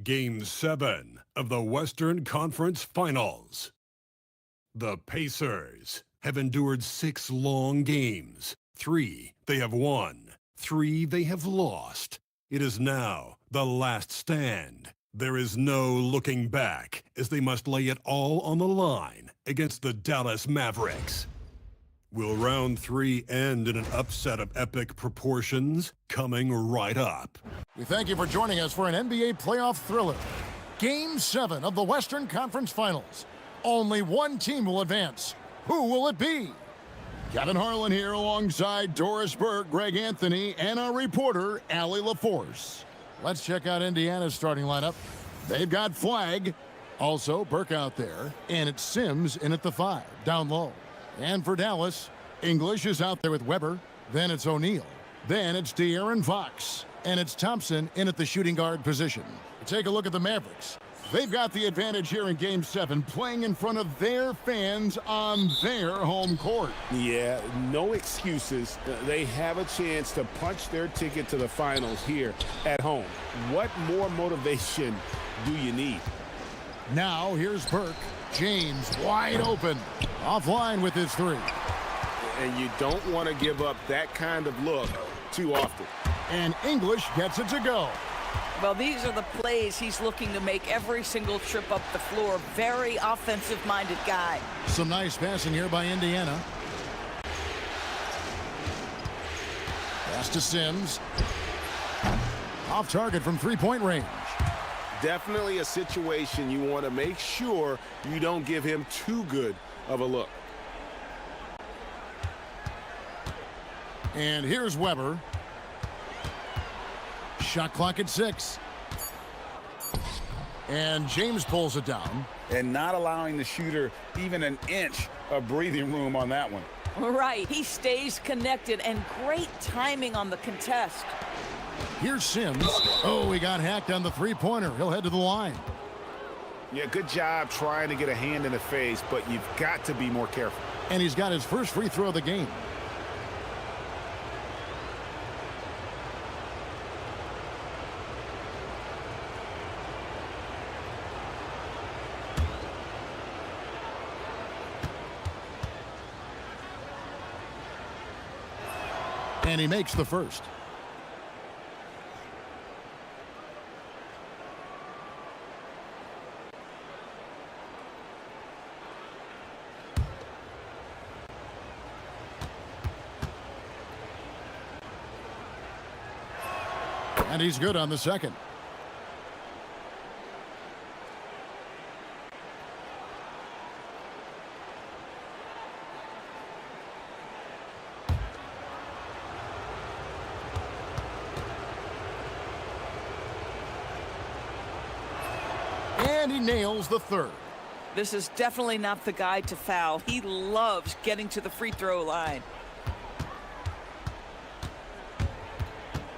Game 7 of the Western Conference Finals. The Pacers have endured 6 long games. 3 they have won, 3 they have lost. It is now the last stand. There is no looking back as they must lay it all on the line against the Dallas Mavericks. Will round 3 end in an upset of epic proportions? Coming right up. We thank you for joining us for an NBA playoff thriller. Game 7 of the Western Conference Finals. Only one team will advance. Who will it be? Kevin Harlan here alongside Doris Burke, Greg Anthony, and our reporter, Allie LaForce. Let's check out Indiana's starting lineup. They've got Flagg. Also, Burke out there. And it's Sims in at the 5, down low. And for Dallas, English is out there with Weber. Then it's O'Neal. Then it's De'Aaron Fox. And it's Thompson in at the shooting guard position. Take a look at the Mavericks. They've got the advantage here in Game 7, playing in front of their fans on their home court. Yeah, no excuses. They have a chance to punch their ticket to the finals here at home. What more motivation do you need? Now, here's Burke. James wide open. Offline with his 3. And you don't want to give up that kind of look too often. And English gets it to go. Well, these are the plays he's looking to make every single trip up the floor. Very offensive-minded guy. Some nice passing here by Indiana. Pass to Sims. Off target from three-point range. Definitely a situation you want to make sure you don't give him too good of a look. And here's Weber. Shot clock at 6. And James pulls it down. And not allowing the shooter even an inch of breathing room on that one. Right, he stays connected, and great timing on the contest. Here's Sims. Oh, he got hacked on the three-pointer. He'll head to the line. Yeah, good job trying to get a hand in the face, but you've got to be more careful. And he's got his first free throw of the game. And he makes the first. And he's good on the second. And he nails the third. This is definitely not the guy to foul. He loves getting to the free throw line.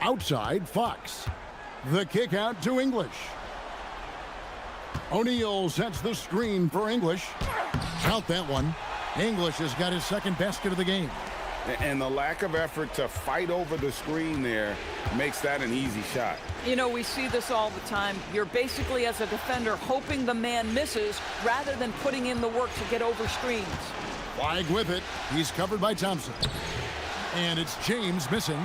Outside, Fox. The kick out to English. O'Neal sets the screen for English. Count that one. English has got his second basket of the game. And the lack of effort to fight over the screen there makes that an easy shot. You know, we see this all the time. You're basically, as a defender, hoping the man misses rather than putting in the work to get over screens. Flagg with it. He's covered by Thompson. And it's James missing.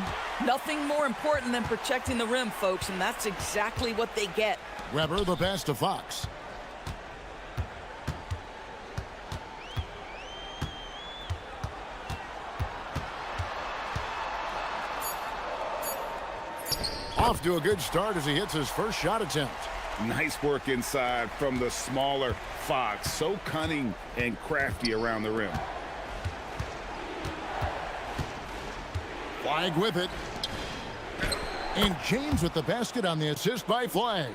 Nothing more important than protecting the rim, folks, and that's exactly what they get. Weber the pass to Fox. Off to a good start as he hits his first shot attempt. Nice work inside from the smaller Fox. So cunning and crafty around the rim. Flagg with it. And James with the basket on the assist by Flagg.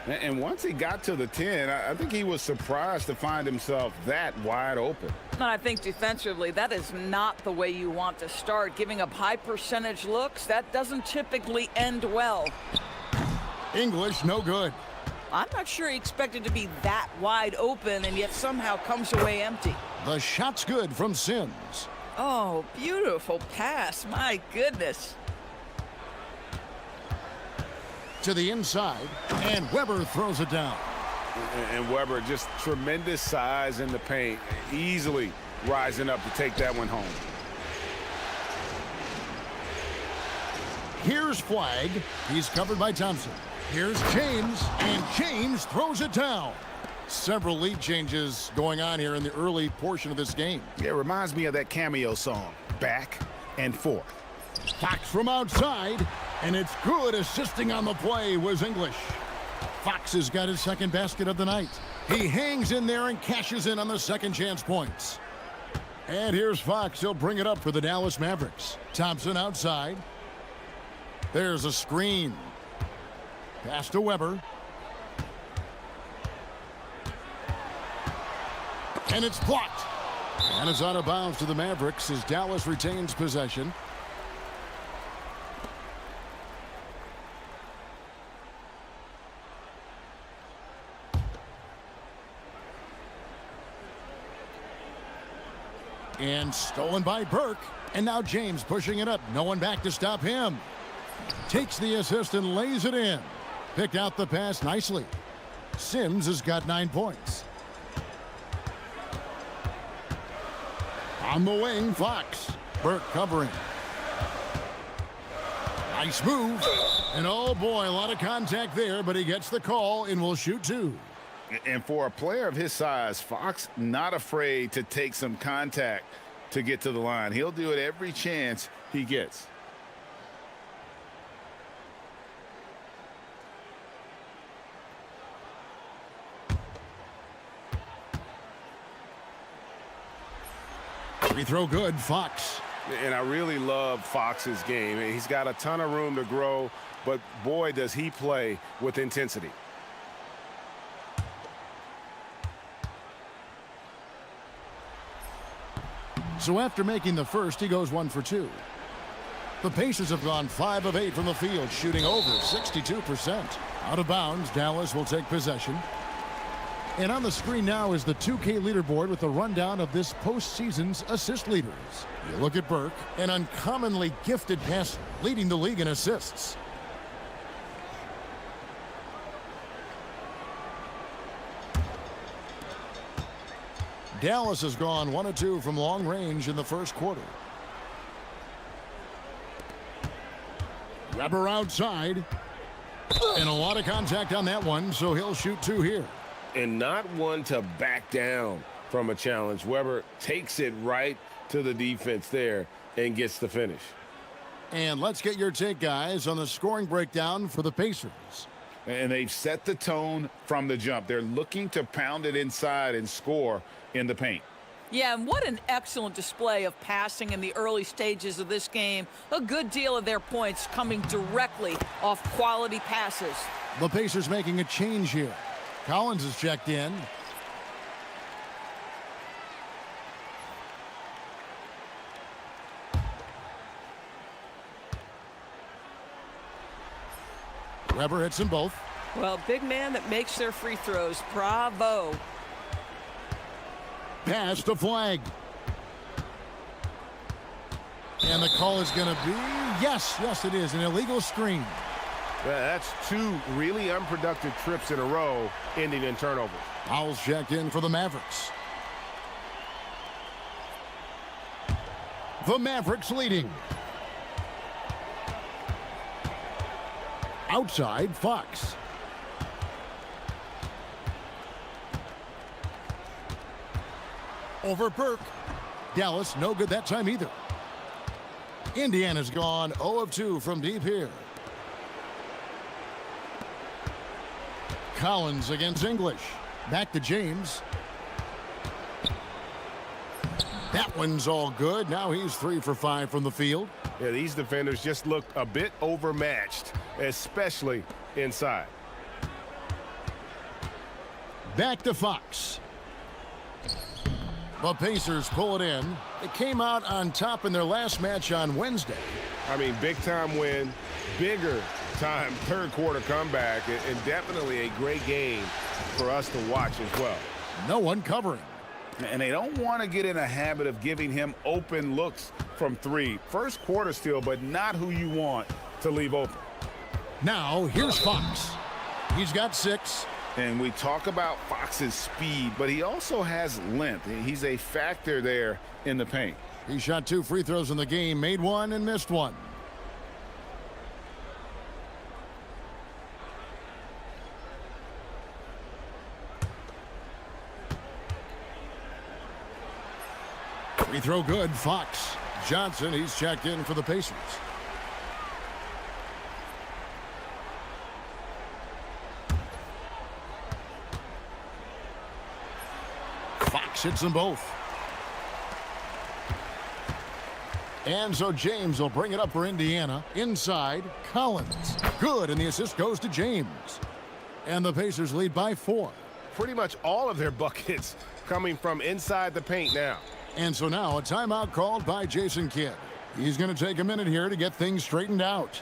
And once he got to the 10, I think he was surprised to find himself that wide open. And I think defensively, that is not the way you want to start. Giving up high percentage looks, that doesn't typically end well. English, no good. I'm not sure he expected to be that wide open and yet somehow comes away empty. The shot's good from Sims. Oh, beautiful pass. My goodness. To the inside, and Weber throws it down. And Weber, just tremendous size in the paint, easily rising up to take that one home. Here's Flagg. He's covered by Thompson. Here's James, and James throws it down. Several lead changes going on here in the early portion of this game. It reminds me of that Cameo song, Back and Forth. Fox from outside, and it's good. Assisting on the play was English. Fox has got his second basket of the night. He hangs in there and cashes in on the second chance points. And here's Fox. He'll bring it up for the Dallas Mavericks. Thompson outside. There's a screen. Pass to Weber. And it's blocked. And it's out of bounds to the Mavericks as Dallas retains possession. And stolen by Burke. And now James pushing it up. No one back to stop him. Takes the assist and lays it in. Picked out the pass nicely. Sims has got 9 points. On the wing, Fox. Burke covering. Nice move. And oh boy, a lot of contact there, but he gets the call and will shoot 2. And for a player of his size, Fox not afraid to take some contact to get to the line. He'll do it every chance he gets. Free throw good, Fox. And I really love Fox's game. He's got a ton of room to grow, but boy, does he play with intensity. So after making the first, he goes 1 for 2. The Pacers have gone 5 of 8 from the field, shooting over 62%. Out of bounds, Dallas will take possession. And on the screen now is the 2K leaderboard with a rundown of this postseason's assist leaders. You look at Burke, an uncommonly gifted passer, leading the league in assists. Dallas has gone 1 of 2 from long range in the first quarter. Weber outside. And a lot of contact on that one, so he'll shoot 2 here. And not one to back down from a challenge. Weber takes it right to the defense there and gets the finish. And let's get your take, guys, on the scoring breakdown for the Pacers. And they've set the tone from the jump. They're looking to pound it inside and score in the paint. Yeah, and what an excellent display of passing in the early stages of this game. A good deal of their points coming directly off quality passes. The Pacers making a change here. Collins is checked in. Weber hits them both. Well, big man that makes their free throws. Bravo. Pass to Flagg. And the call is going to be, yes, it is, an illegal screen. That's 2 really unproductive trips in a row, ending in turnovers. Fouls checked in for the Mavericks. The Mavericks leading. Outside, Fox. Over Burke. Dallas, no good that time either. Indiana's gone 0 of 2 from deep here. Collins against English. Back to James. That one's all good. Now he's 3 for 5 from the field. Yeah, these defenders just look a bit overmatched, especially inside. Back to Fox. The Pacers pull it in. They came out on top in their last match on Wednesday. I mean, big-time win, bigger-time third-quarter comeback, and definitely a great game for us to watch as well. No one covering. And they don't want to get in a habit of giving him open looks from 3. First quarter still, but not who you want to leave open. Now, here's Fox. He's got 6. And we talk about Fox's speed, but he also has length. He's a factor there in the paint. He shot 2 free throws in the game, made 1 and missed 1. Free throw good, Fox. Johnson, he's checked in for the Pacers. Fox hits them both. And so James will bring it up for Indiana. Inside, Collins. Good, and the assist goes to James. And the Pacers lead by 4. Pretty much all of their buckets coming from inside the paint now. And so now a timeout called by Jason Kidd. He's going to take a minute here to get things straightened out.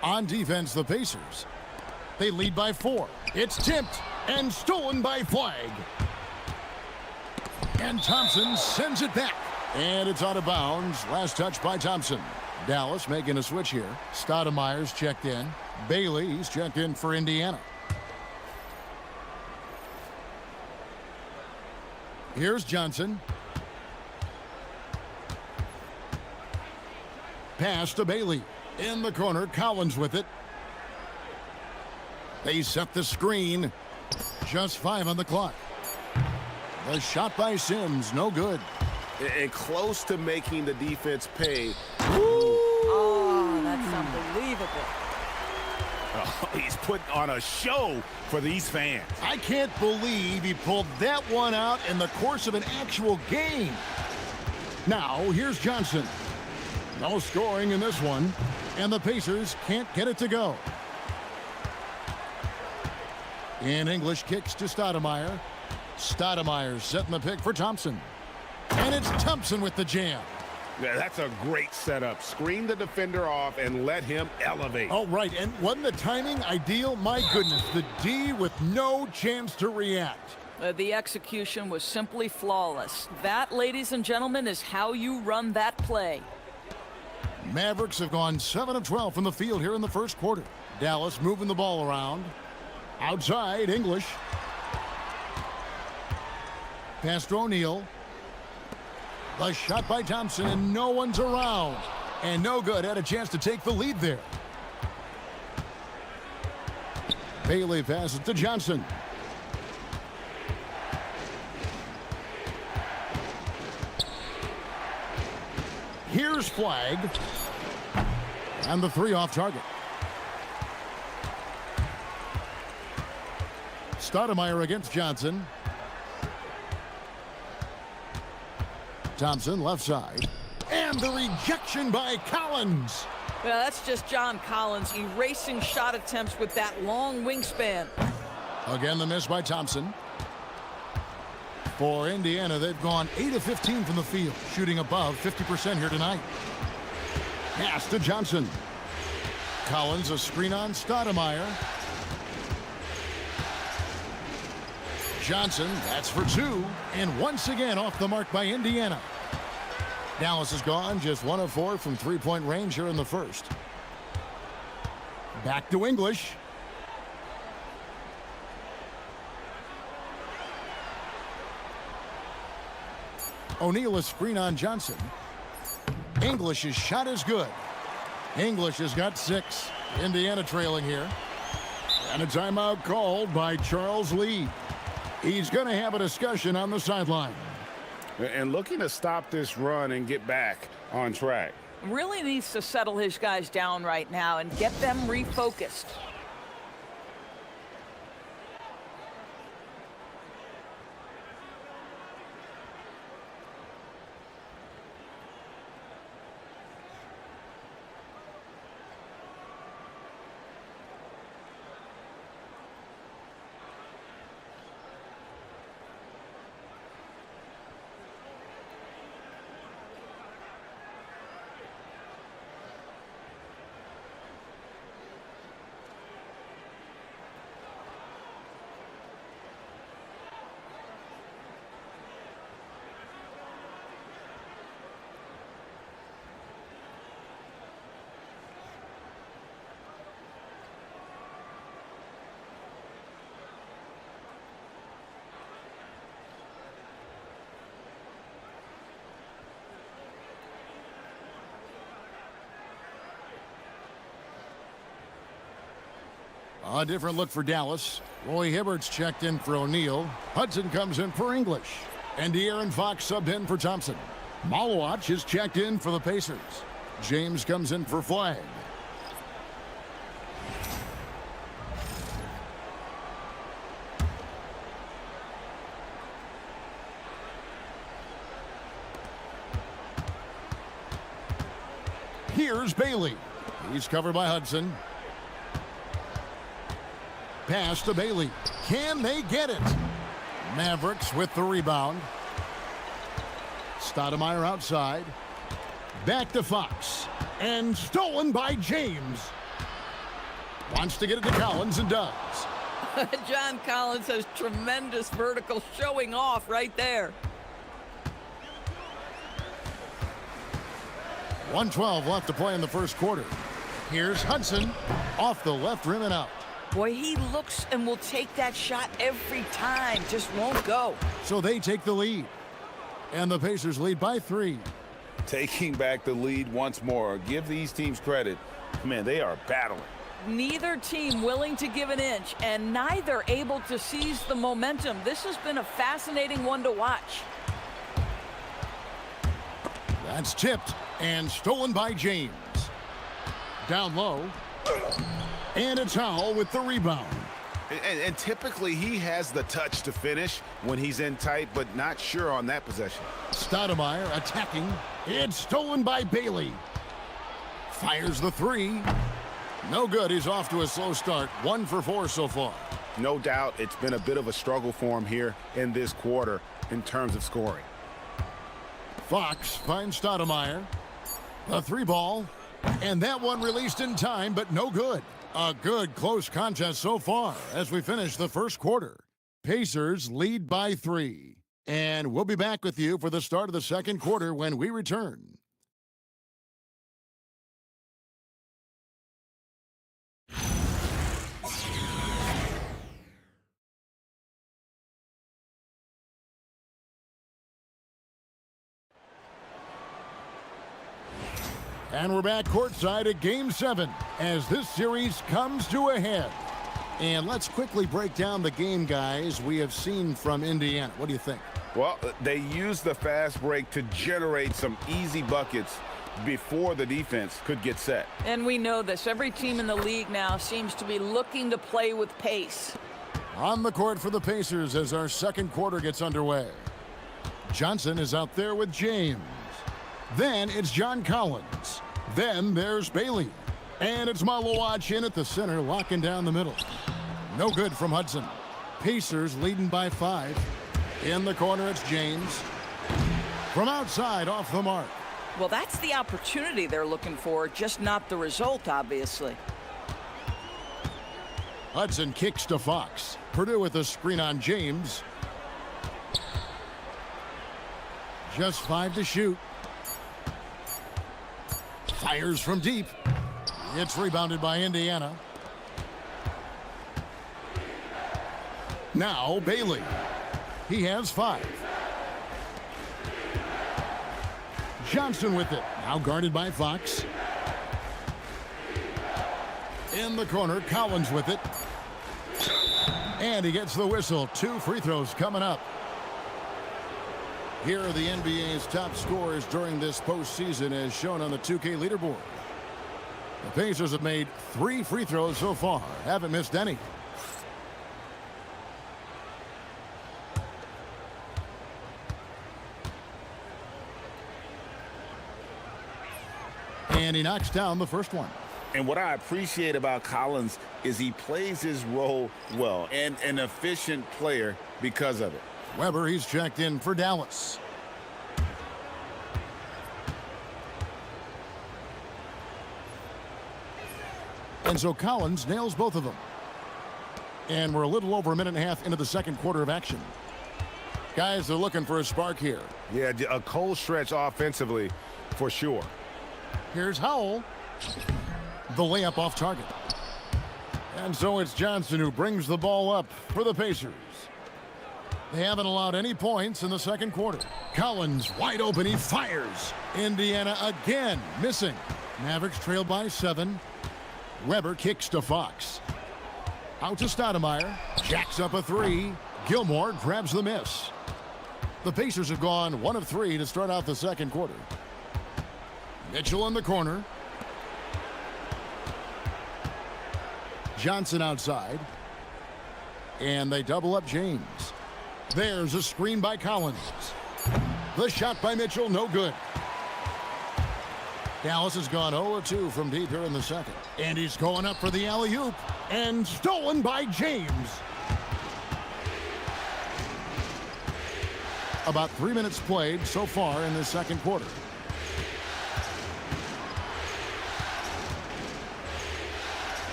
On defense, the Pacers. They lead by 4. It's tipped and stolen by Flag. And Thompson sends it back. And it's out of bounds. Last touch by Thompson. Dallas making a switch here. Stoudemire's checked in. Bailey, he's checked in for Indiana. Here's Johnson. Pass to Bailey. In the corner, Collins with it. They set the screen. Just 5 on the clock. The shot by Sims, no good. And close to making the defense pay. Oh, that's unbelievable. Oh, he's putting on a show for these fans. I can't believe he pulled that one out in the course of an actual game. Now, here's Johnson. No scoring in this one, and the Pacers can't get it to go. In English, kicks to Stoudemire. Stoudemire setting the pick for Thompson. And it's Thompson with the jam. Yeah, that's a great setup. Screen the defender off and let him elevate. All right, and wasn't the timing ideal? My goodness, the D with no chance to react. The execution was simply flawless. That, ladies and gentlemen, is how you run that play. Mavericks have gone 7 of 12 from the field here in the first quarter. Dallas moving the ball around. Outside, English. Pass to O'Neal. The shot by Thompson, and no one's around. And no good. Had a chance to take the lead there. Bailey passes to Johnson. Here's Flag. And the 3 off target. Stoudemire against Johnson. Thompson left side. And the rejection by Collins. Yeah, that's just John Collins erasing shot attempts with that long wingspan. Again, the miss by Thompson. For Indiana, they've gone 8 of 15 from the field, shooting above 50% here tonight. Pass to Johnson. Collins, a screen on Stoudemire. Johnson, that's for two. And once again off the mark by Indiana. Dallas is gone, just 1 of 4 from three-point range here in the first. Back to English. O'Neal, a screen on Johnson. English's shot is good. English has got 6. Indiana trailing here. And a timeout called by Charles Lee. He's going to have a discussion on the sideline. And looking to stop this run and get back on track. Really needs to settle his guys down right now and get them refocused. A different look for Dallas. Roy Hibbert's checked in for O'Neal. Hudson comes in for English. And De'Aaron Fox subbed in for Thompson. Malawach is checked in for the Pacers. James comes in for Flagg. Here's Bailey. He's covered by Hudson. Pass to Bailey. Can they get it? Mavericks with the rebound. Stoudemire outside. Back to Fox. And stolen by James. Wants to get it to Collins and does. John Collins has tremendous vertical showing off right there. 1:12 left to play in the first quarter. Here's Hudson off the left rim and out. Boy, he looks and will take that shot every time. Just won't go. So they take the lead. And the Pacers lead by 3. Taking back the lead once more. Give these teams credit. Man, they are battling. Neither team willing to give an inch, and neither able to seize the momentum. This has been a fascinating one to watch. That's tipped and stolen by James. Down low. And it's Howell with the rebound. And typically he has the touch to finish when he's in tight, but not sure on that possession. Stoudemire attacking. It's stolen by Bailey. Fires the 3. No good. He's off to a slow start. 1 for 4 so far. No doubt it's been a bit of a struggle for him here in this quarter in terms of scoring. Fox finds Stoudemire. A 3 ball. And that one released in time, but no good. A good close contest so far as we finish the first quarter. Pacers lead by 3. And we'll be back with you for the start of the second quarter when we return. And we're back courtside at Game 7 as this series comes to a head. And let's quickly break down the game, guys, we have seen from Indiana. What do you think? Well, they used the fast break to generate some easy buckets before the defense could get set. And we know this. Every team in the league now seems to be looking to play with pace. On the court for the Pacers as our second quarter gets underway. Johnson is out there with James. Then it's John Collins. Then there's Bailey. And it's Malawach in at the center, locking down the middle. No good from Hudson. Pacers leading by 5. In the corner, it's James. From outside, off the mark. Well, that's the opportunity they're looking for, just not the result, obviously. Hudson kicks to Fox. Purdue with a screen on James. Just 5 to shoot. Fires from deep. It's rebounded by Indiana. Now Bailey. He has 5. Johnson with it. Now guarded by Fox. In the corner, Collins with it. And he gets the whistle. 2 free throws coming up. Here are the NBA's top scorers during this postseason as shown on the 2K leaderboard. The Pacers have made 3 free throws so far. Haven't missed any. And he knocks down the first one. And what I appreciate about Collins is he plays his role well and an efficient player because of it. Weber, he's checked in for Dallas. And so Collins nails both of them. And we're a little over a minute and a half into the second quarter of action. Guys, they're looking for a spark here. Yeah, a cold stretch offensively for sure. Here's Howell. The layup off target. And so it's Johnson who brings the ball up for the Pacers. They haven't allowed any points in the second quarter. Collins wide open. He fires. Indiana again missing. Mavericks trail by 7. Weber kicks to Fox. Out to Stoudemire. Jacks up a 3. Gilmore grabs the miss. The Pacers have gone 1 of 3 to start out the second quarter. Mitchell in the corner. Johnson outside. And they double up James. There's a screen by Collins. The shot by Mitchell, no good. Dallas has gone 0-2 from deep here in the second. And he's going up for the alley-oop. And stolen by James. About 3 minutes played so far in the second quarter.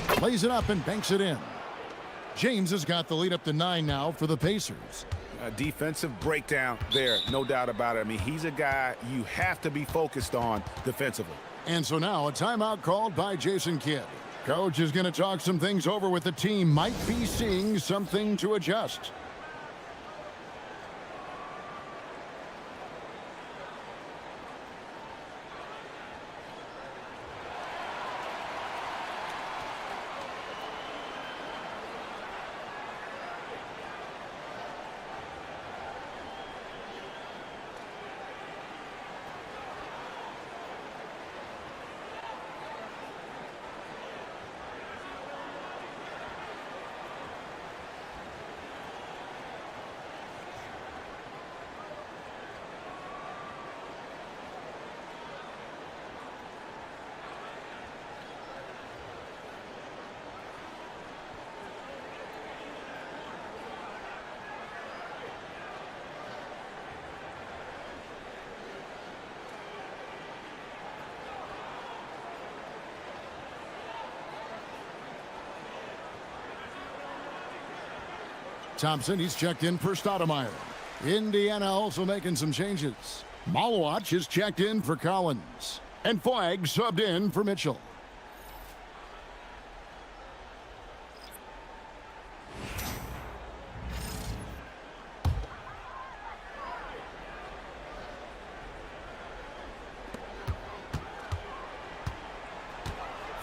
Plays it up and banks it in. James has got the lead up to 9 now for the Pacers. A defensive breakdown there, no doubt about it. I mean, he's a guy you have to be focused on defensively. And so now a timeout called by Jason Kidd. Coach is going to talk some things over with the team. Might be seeing something to adjust. Thompson, he's checked in for Stoudemire. Indiana also making some changes. Malwatch is checked in for Collins. And Foig subbed in for Mitchell.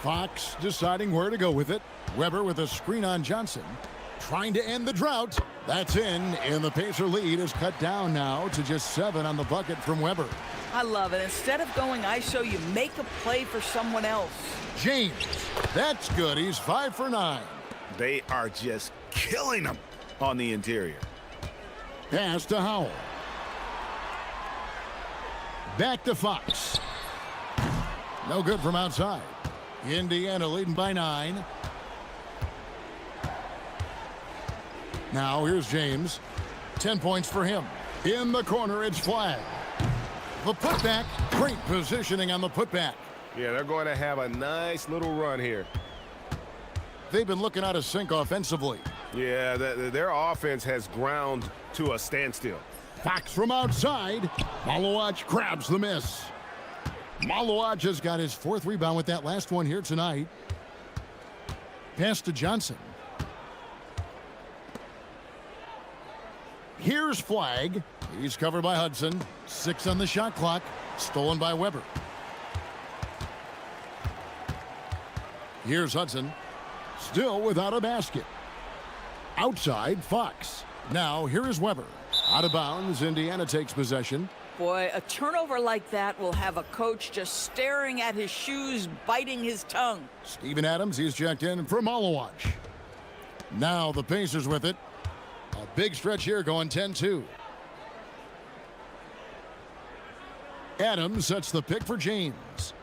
Fox deciding where to go with it. Weber with a screen on Johnson. Trying to end the drought. That's in. And the Pacer lead is cut down now to just 7 on the bucket from Weber. I love it. Instead of going ISO, you make a play for someone else. James. That's good. He's 5 for 9. They are just killing them on the interior. Pass to Howell. Back to Fox. No good from outside. Indiana leading by 9. Now here's James. 10 points for him. In the corner, it's flag. The putback. Great positioning on the putback. Yeah, they're going to have a nice little run here. They've been looking out of sync offensively. Yeah, their offense has ground to a standstill. Fox from outside. Malowacz grabs the miss. Malowacz has got his 4th rebound with that last one here tonight. Pass to Johnson. Here's Flagg. He's covered by Hudson. 6 on the shot clock. Stolen by Weber. Here's Hudson. Still without a basket. Outside, Fox. Now, here is Weber. Out of bounds, Indiana takes possession. Boy, a turnover like that will have a coach just staring at his shoes, biting his tongue. Steven Adams, he's checked in for Malowacz. Now the Pacers with it. A big stretch here going 10-2. Adams sets the pick for James.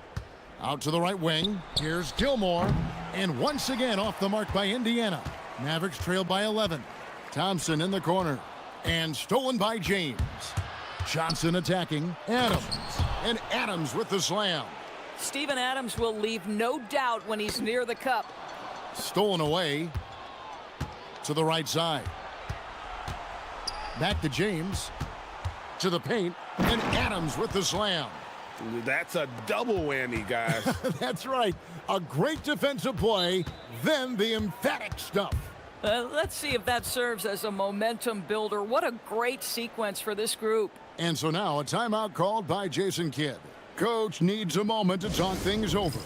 Out to the right wing. Here's Gilmore. And once again off the mark by Indiana. Mavericks trailed by 11. Thompson in the corner. And stolen by James. Johnson attacking. Adams. And Adams with the slam. Steven Adams will leave no doubt when he's near the cup. Stolen away to the right side. Back to James. To the paint. And Adams with the slam. That's a double whammy, guys. That's right. A great defensive play, then the emphatic stuff. Let's see if that serves as a momentum builder. What a great sequence for this group. And so now a timeout called by Jason Kidd. Coach needs a moment to talk things over.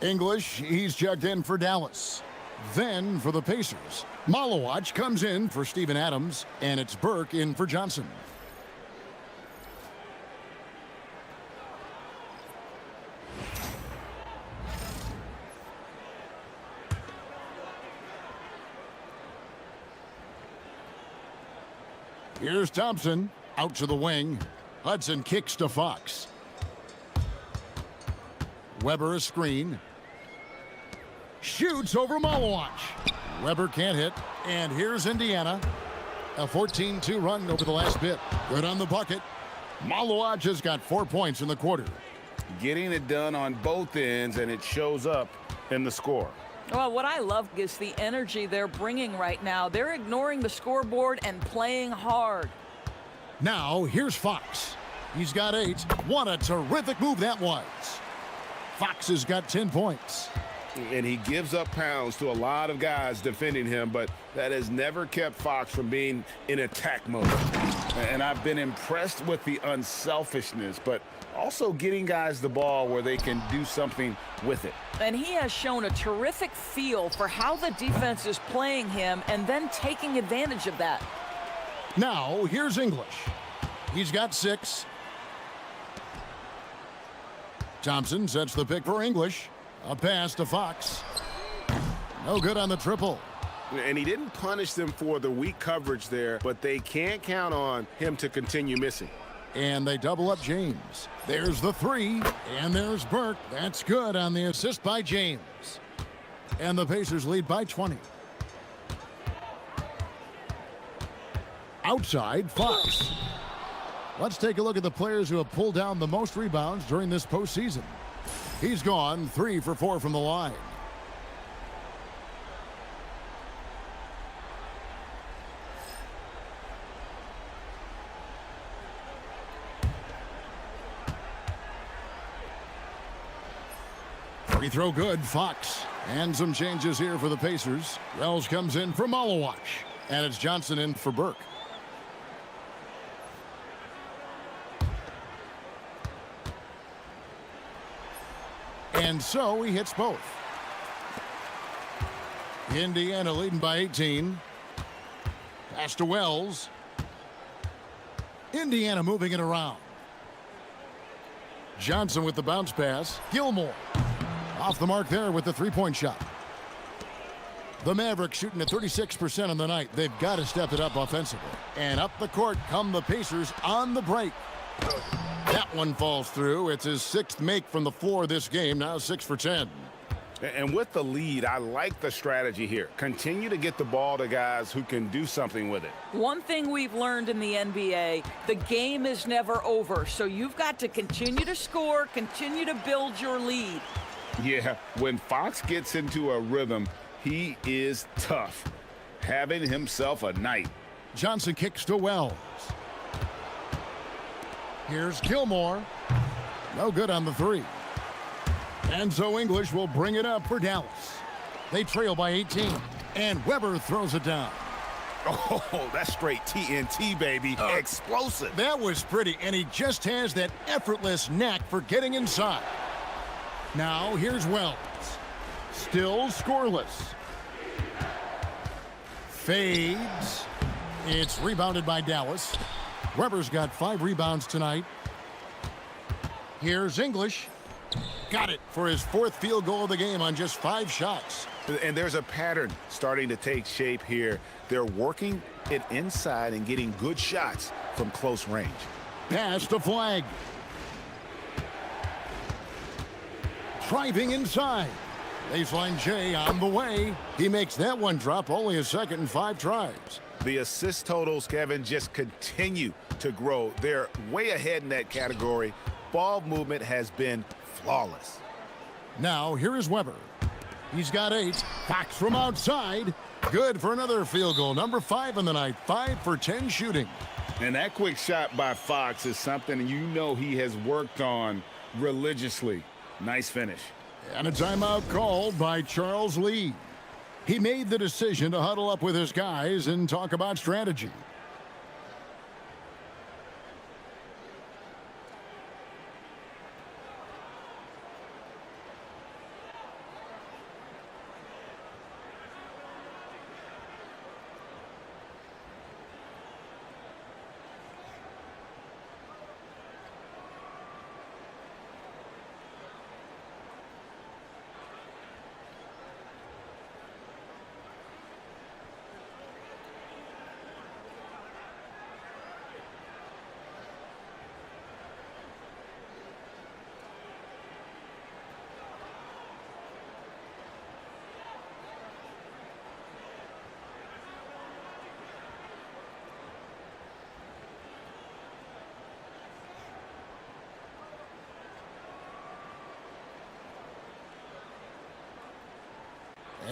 English, he's checked in for Dallas. Then for the Pacers, Malowacz comes in for Steven Adams, and it's Burke in for Johnson. Here's Thompson, out to the wing. Hudson kicks to Fox. Weber a screen. Shoots over Malowacz. Weber can't hit. And here's Indiana. A 14-2 run over the last bit. Good on the bucket. Malowacz has got 4 points in the quarter. Getting it done on both ends, and it shows up in the score. Well, what I love is the energy they're bringing right now. They're ignoring the scoreboard and playing hard. Now, here's Fox. He's got 8. What a terrific move that was. Fox has got 10 points. And he gives up pounds to a lot of guys defending him, but that has never kept Fox from being in attack mode. And I've been impressed with the unselfishness, but also getting guys the ball where they can do something with it. And he has shown a terrific feel for how the defense is playing him and then taking advantage of that. Now, here's English. He's got 6. Thompson sets the pick for English. A pass to Fox. No good on the triple. And he didn't punish them for the weak coverage there, but they can't count on him to continue missing. And they double up James. There's the 3, and there's Burke. That's good on the assist by James. And the Pacers lead by 20. Outside, Fox. Let's take a look at the players who have pulled down the most rebounds during this postseason. He's gone 3 for 4 from the line. Free throw good, Fox. And some changes here for the Pacers. Wells comes in for Malawach. And it's Johnson in for Burke. And so he hits both. Indiana leading by 18. Pass to Wells. Indiana moving it around. Johnson with the bounce pass. Gilmore off the mark there with the three-point shot. The Mavericks shooting at 36% on the night. They've got to step it up offensively. And up the court come the Pacers on the break. That one falls through. It's his sixth make from the floor this game. Now 6 for 10. And with the lead, I like the strategy here. Continue to get the ball to guys who can do something with it. One thing we've learned in the NBA, the game is never over. So you've got to continue to score, continue to build your lead. Yeah, when Fox gets into a rhythm, he is tough. Having himself a night. Johnson kicks to Wells. Here's Gilmore. No good on the three. And so English will bring it up for Dallas. They trail by 18. And Weber throws it down. Oh, that's straight TNT, baby. Explosive. That was pretty, and he just has that effortless knack for getting inside. Now here's Wells. Still scoreless. Fades. It's rebounded by Dallas. Weber's got 5 rebounds tonight. Here's English. Got it for his 4th field goal of the game on just 5 shots. And there's a pattern starting to take shape here. They're working it inside and getting good shots from close range. Pass to Flag. Driving inside. Baseline J on the way. He makes that one drop, only a second and 5 tries. The assist totals, Kevin, just continue to grow. They're way ahead in that category. Ball movement has been flawless. Now, here is Weber. He's got 8. Fox from outside. Good for another field goal. Number 5 in the night. 5 for 10 shooting. And that quick shot by Fox is something you know he has worked on religiously. Nice finish. And a timeout called by Charles Lee. He made the decision to huddle up with his guys and talk about strategy.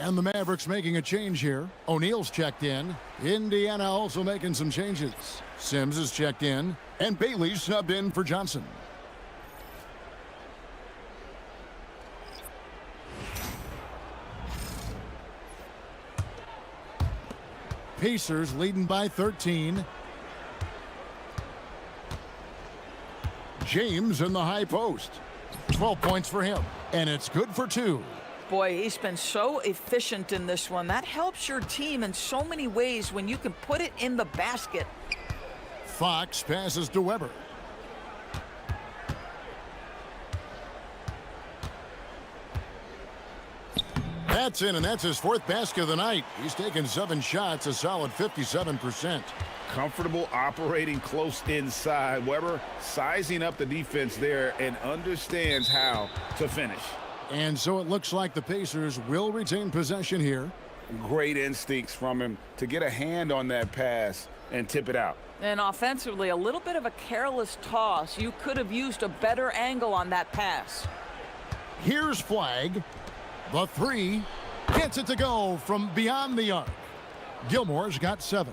And the Mavericks making a change here. O'Neal's checked in. Indiana also making some changes. Sims is checked in. And Bailey's subbed in for Johnson. Pacers leading by 13. James in the high post. 12 points for him. And it's good for 2. Boy, he's been so efficient in this one. That helps your team in so many ways when you can put it in the basket. Fox passes to Weber. That's in, and that's his 4th basket of the night. He's taken 7 shots, a solid 57%. Comfortable operating close inside. Weber sizing up the defense there and understands how to finish. And so it looks like the Pacers will retain possession here. Great instincts from him to get a hand on that pass and tip it out. And offensively, a little bit of a careless toss. You could have used a better angle on that pass. Here's Flag. The 3 gets it to go from beyond the arc. Gilmore's got 7.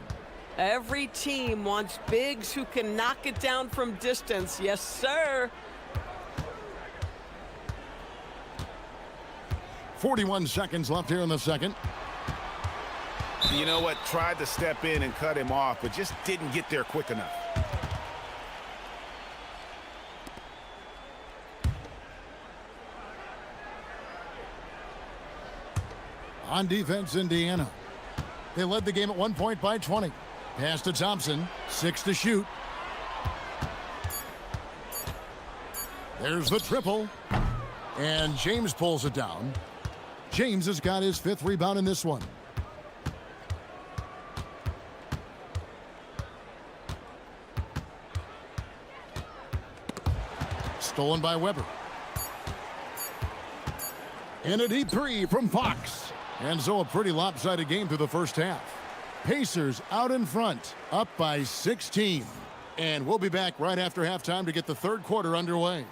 Every team wants bigs who can knock it down from distance. Yes, sir. 41 seconds left here in the second. You know what? Tried to step in and cut him off, but just didn't get there quick enough. On defense, Indiana. They led the game at 1 point by 20. Pass to Thompson. 6 to shoot. There's the triple. And James pulls it down. James has got his 5th rebound in this one. Stolen by Weber. And a deep 3 from Fox. And so a pretty lopsided game through the first half. Pacers out in front, up by 16. And we'll be back right after halftime to get the third quarter underway.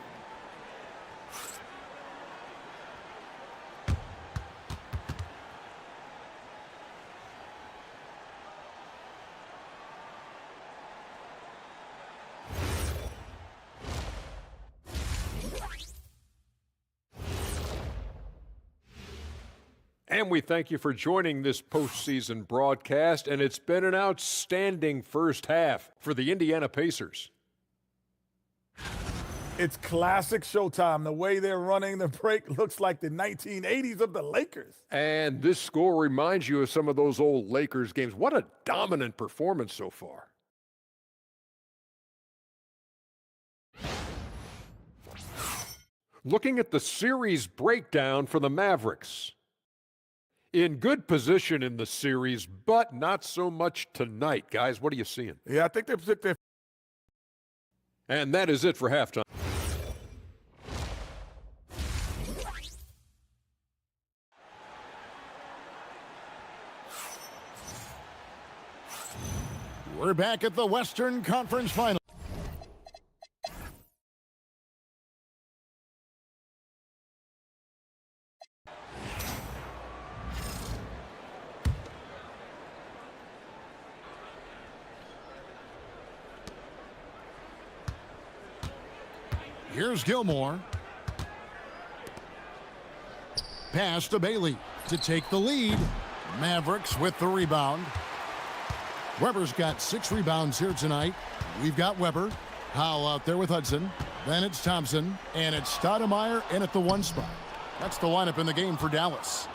And we thank you for joining this postseason broadcast, and it's been an outstanding first half for the Indiana Pacers. It's classic Showtime. The way they're running the break looks like the 1980s of the Lakers. And this score reminds you of some of those old Lakers games. What a dominant performance so far. Looking at the series breakdown for the Mavericks. In good position in the series, but not so much tonight. Guys, what are you seeing? Yeah, I think they're... And that is it for halftime. We're back at the Western Conference Final. Here's Gilmore. Pass to Bailey to take the lead. Mavericks with the rebound. Weber's got 6 rebounds here tonight. We've got Weber. Howell out there with Hudson. Then it's Thompson. And it's Stoudemire in at the 1 spot. That's the lineup in the game for Dallas.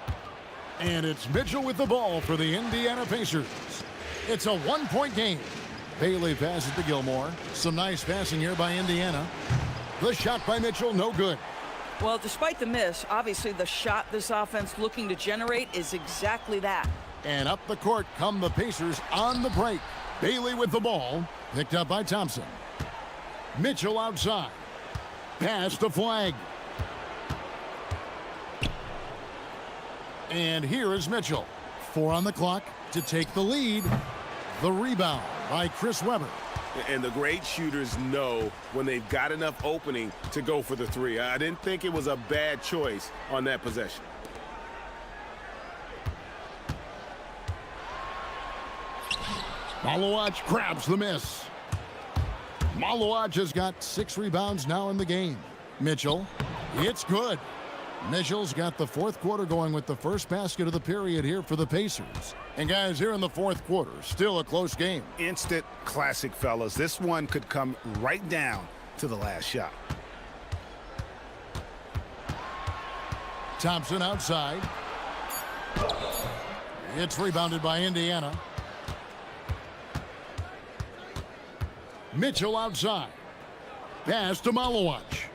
And it's Mitchell with the ball for the Indiana Pacers. It's a 1-point game. Bailey passes to Gilmore. Some nice passing here by Indiana. The shot by Mitchell, no good. Well, despite the miss, obviously the shot this offense looking to generate is exactly that. And up the court come the Pacers on the break. Bailey with the ball, picked up by Thompson. Mitchell outside. Pass to Flag. And here is Mitchell. 4 on the clock to take the lead. The rebound by Chris Webber. And the great shooters know when they've got enough opening to go for the 3. I didn't think it was a bad choice on that possession. Malowacz grabs the miss. Malowacz has got 6 rebounds now in the game. Mitchell, it's good. Mitchell's got the 4th quarter going with the first basket of the period here for the Pacers. And guys, here in the 4th quarter, still a close game. Instant classic, fellas. This one could come right down to the last shot. Thompson outside. It's rebounded by Indiana. Mitchell outside. Pass to Malowacz.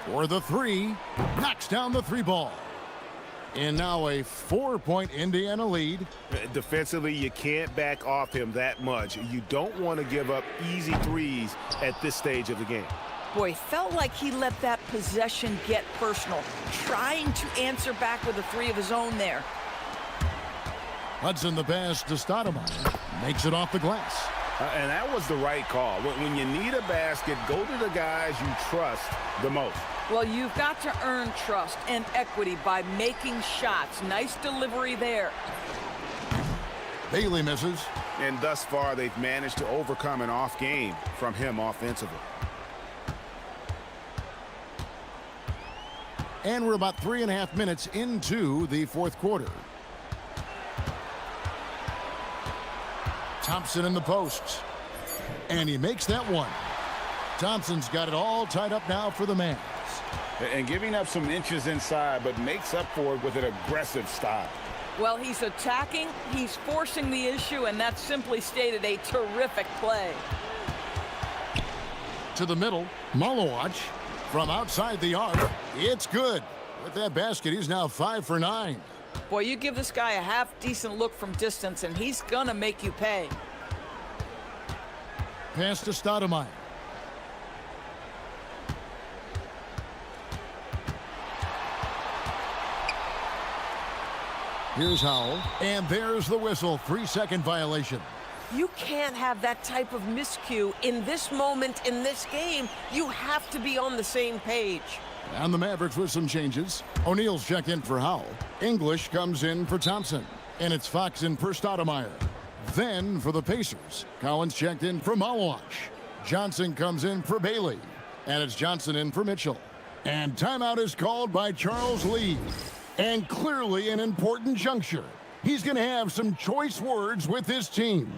For the 3, knocks down the 3 ball. And now a 4-point Indiana lead. Defensively, you can't back off him that much. You don't want to give up easy 3s at this stage of the game. Boy, felt like he let that possession get personal, trying to answer back with a 3 of his own there. Hudson the pass to Stoudemire. Makes it off the glass. And that was the right call. When you need a basket, go to the guys you trust the most. Well, you've got to earn trust and equity by making shots. Nice delivery there. Bailey misses. And thus far, they've managed to overcome an off game from him offensively. And we're about 3.5 minutes into the fourth quarter. Thompson in the post. And he makes that one. Thompson's got it all tied up now for the Mavs. And giving up some inches inside, but makes up for it with an aggressive style. Well, he's attacking, he's forcing the issue, and that's simply stated a terrific play. To the middle, Malowacz from outside the arc. It's good. With that basket, he's now 5 for 9. Boy, you give this guy a half-decent look from distance, and he's gonna make you pay. Pass to Stoudemire. Here's Howell, and there's the whistle. 3-second violation. You can't have that type of miscue in this moment in this game. You have to be on the same page. And the Mavericks with some changes. O'Neal's checked in for Howell. English comes in for Thompson. And it's Fox in for Stoudemire. Then for the Pacers, Collins checked in for Malowacz. Johnson comes in for Bailey. And it's Johnson in for Mitchell. And timeout is called by Charles Lee. And clearly an important juncture. He's going to have some choice words with his team.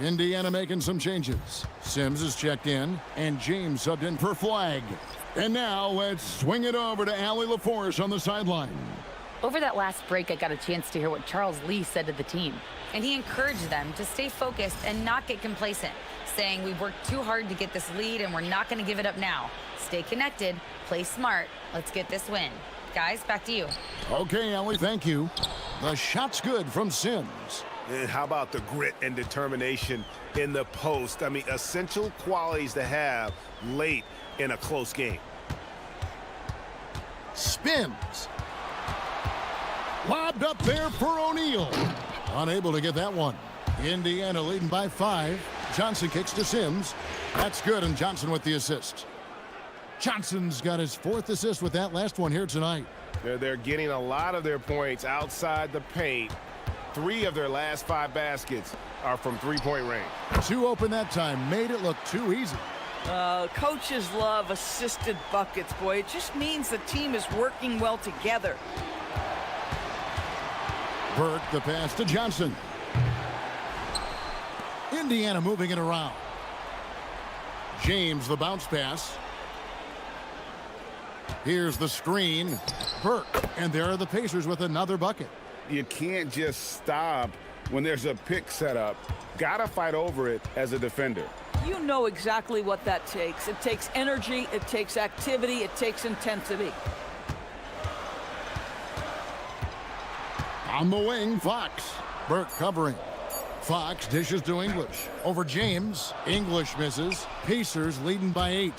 Indiana making some changes. Sims is checked in, and James subbed in for Flagg. And now let's swing it over to Allie LaForce on the sideline. Over that last break, I got a chance to hear what Charles Lee said to the team. And he encouraged them to stay focused and not get complacent, saying we've worked too hard to get this lead and we're not going to give it up now. Stay connected, play smart, let's get this win. Guys, back to you. Okay, Allie, thank you. The shot's good from Sims. And how about the grit and determination in the post? I mean, essential qualities to have late in a close game. Spins. Lobbed up there for O'Neal. Unable to get that one. Indiana leading by 5. Johnson kicks to Sims. That's good, and Johnson with the assist. Johnson's got his 4th assist with that last one here tonight. They're getting a lot of their points outside the paint. 3 of their last 5 baskets are from three-point range. 2 open that time. Made it look too easy. Coaches love assisted buckets, boy. It just means the team is working well together. Burke, the pass to Johnson. Indiana moving it around. James, the bounce pass. Here's the screen. Burke, and there are the Pacers with another bucket. You can't just stop when there's a pick set up. Gotta fight over it as a defender. You know exactly what that takes. It takes energy, it takes activity, it takes intensity. On the wing, Fox. Burke covering. Fox dishes to English. Over James. English misses. Pacers leading by 8.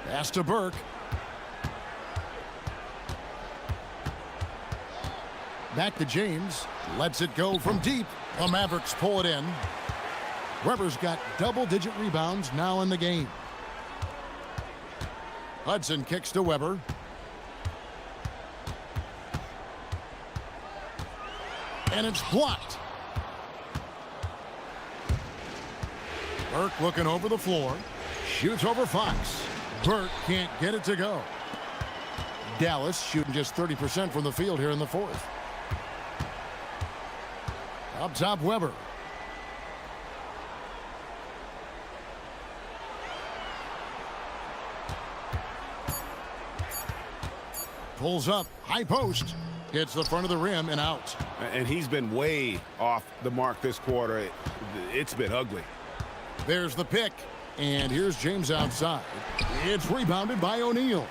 Pass to Burke. Back to James. Lets it go from deep. The Mavericks pull it in. Weber's got double-digit rebounds now in the game. Hudson kicks to Weber. And it's blocked. Burke looking over the floor. Shoots over Fox. Burke can't get it to go. Dallas shooting just 30% from the field here in the 4th. Up top, Weber. Pulls up, high post. Hits the front of the rim and out. And he's been way off the mark this quarter. It's been ugly. There's the pick. And here's James outside. It's rebounded by O'Neal.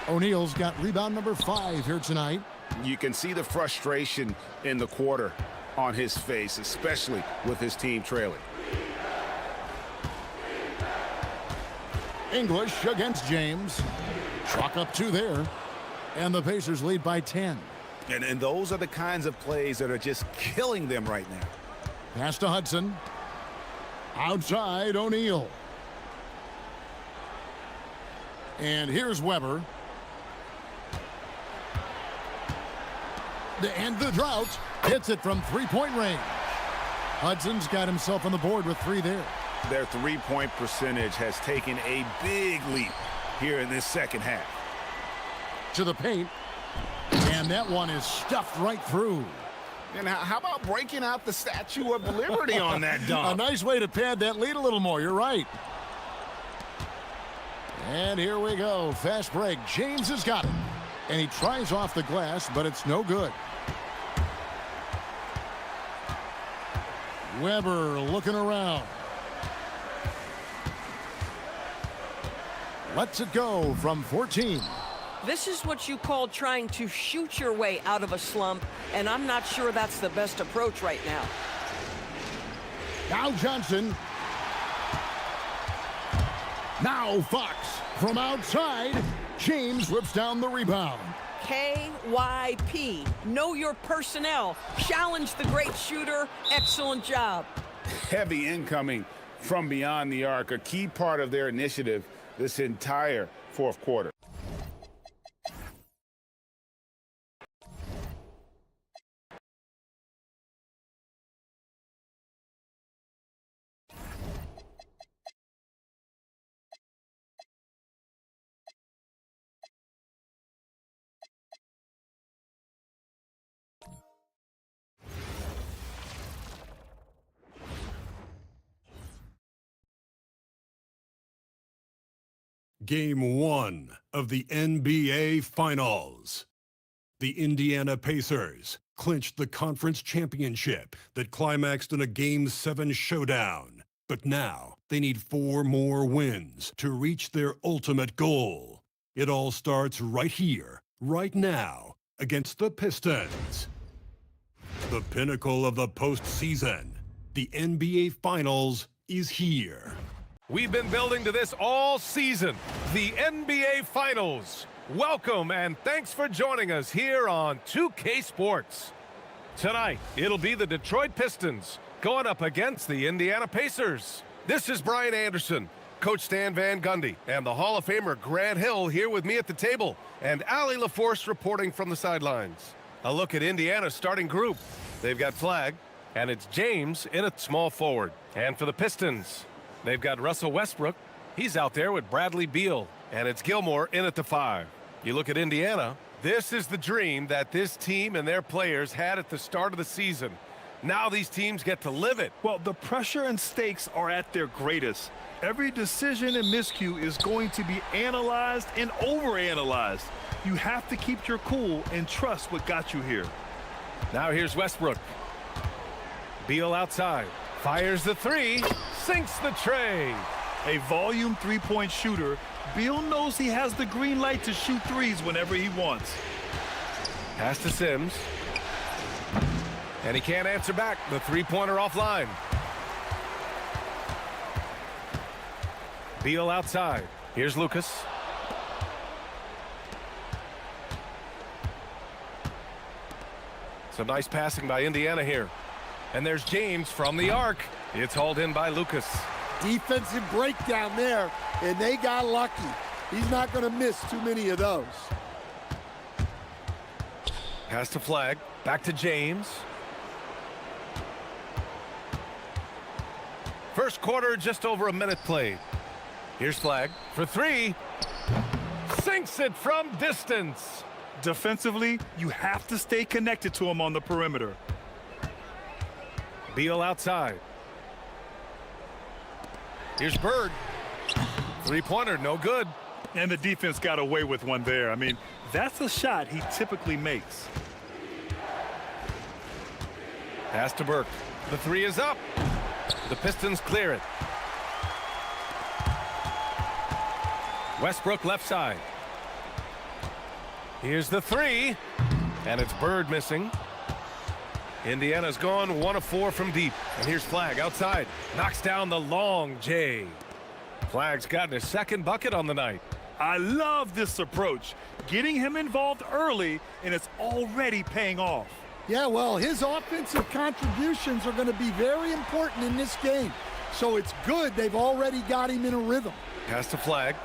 O'Neal's got rebound number 5 here tonight. You can see the frustration in the quarter on his face, especially with his team trailing. English against James. Chalk up 2 there. And the Pacers lead by 10. And those are the kinds of plays that are just killing them right now. Pass to Hudson. Outside, O'Neal. And here's Weber. To end the drought, hits it from 3-point range. Hudson's got himself on the board with 3 there. Their three-point percentage has taken a big leap here in this second half. To the paint. And that one is stuffed right through. And how about breaking out the Statue of Liberty on that dunk? A nice way to pad that lead a little more. You're right. And here we go. Fast break. James has got it. And he tries off the glass, but it's no good. Weber looking around. Lets it go from 14. This is what you call trying to shoot your way out of a slump, and I'm not sure that's the best approach right now. Now Johnson. Now Fox from outside. James whips down the rebound. KYP. Know your personnel. Challenge the great shooter. Excellent job. Heavy incoming from beyond the arc, a key part of their initiative this entire fourth quarter. Game 1 of the NBA Finals. The Indiana Pacers clinched the conference championship that climaxed in a Game 7 showdown. But now they need 4 more wins to reach their ultimate goal. It all starts right here, right now, against the Pistons. The pinnacle of the postseason, the NBA Finals, is here. We've been building to this all season, the NBA Finals. Welcome and thanks for joining us here on 2K Sports. Tonight, it'll be the Detroit Pistons going up against the Indiana Pacers. This is Brian Anderson, Coach Stan Van Gundy, and the Hall of Famer Grant Hill here with me at the table, and Allie LaForce reporting from the sidelines. A look at Indiana's starting group. They've got Flagg, and it's James in at small forward. And for the Pistons, they've got Russell Westbrook. He's out there with Bradley Beal. And it's Gilmore in at the 5. You look at Indiana. This is the dream that this team and their players had at the start of the season. Now these teams get to live it. Well, the pressure and stakes are at their greatest. Every decision and miscue is going to be analyzed and overanalyzed. You have to keep your cool and trust what got you here. Now here's Westbrook. Beal outside. Fires the 3. Sinks the tray. A volume three-point shooter, Beal knows he has the green light to shoot threes whenever he wants. Pass to Sims. And he can't answer back. The three-pointer offline. Beal outside. Here's Lucas. Some nice passing by Indiana here. And there's James from the arc. It's hauled in by Lucas. Defensive breakdown there, and they got lucky. He's not going to miss too many of those. Pass to Flagg. Back to James. First quarter, just over a minute played. Here's Flagg for 3. Sinks it from distance. Defensively, you have to stay connected to him on the perimeter. Beal outside. Here's Bird. Three-pointer, no good. And the defense got away with one there. I mean, that's a shot he typically makes. Pass to Burke. The 3 is up. The Pistons clear it. Westbrook left side. Here's the 3. And it's Bird missing. Indiana's gone 1 of 4 from deep. And here's Flagg outside. Knocks down the long J. Flagg's gotten his second bucket on the night. I love this approach. Getting him involved early, and it's already paying off. Yeah, well, his offensive contributions are going to be very important in this game. So it's good they've already got him in a rhythm. Pass to Flagg.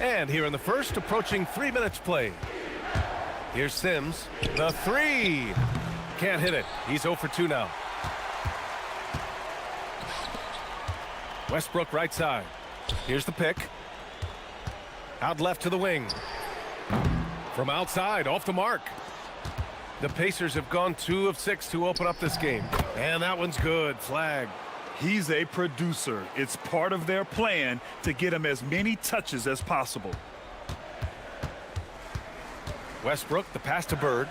And here in the first, approaching 3 minutes played. Here's Sims. The 3. Can't hit it. He's 0 for 2 now. Westbrook right side. Here's the pick. Out left to the wing. From outside, off the mark. The Pacers have gone 2 of 6 to open up this game. And that one's good. Flag. He's a producer. It's part of their plan to get him as many touches as possible. Westbrook, the pass to Bird.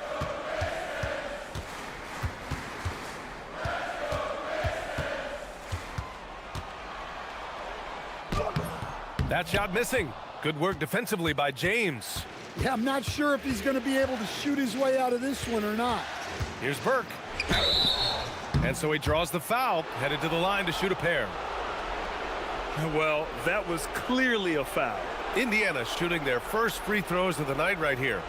That shot missing. Good work defensively by James. Yeah, I'm not sure if he's going to be able to shoot his way out of this one or not. Here's Burke. And so he draws the foul, headed to the line to shoot a pair. Well, that was clearly a foul. Indiana shooting their first free throws of the night right here.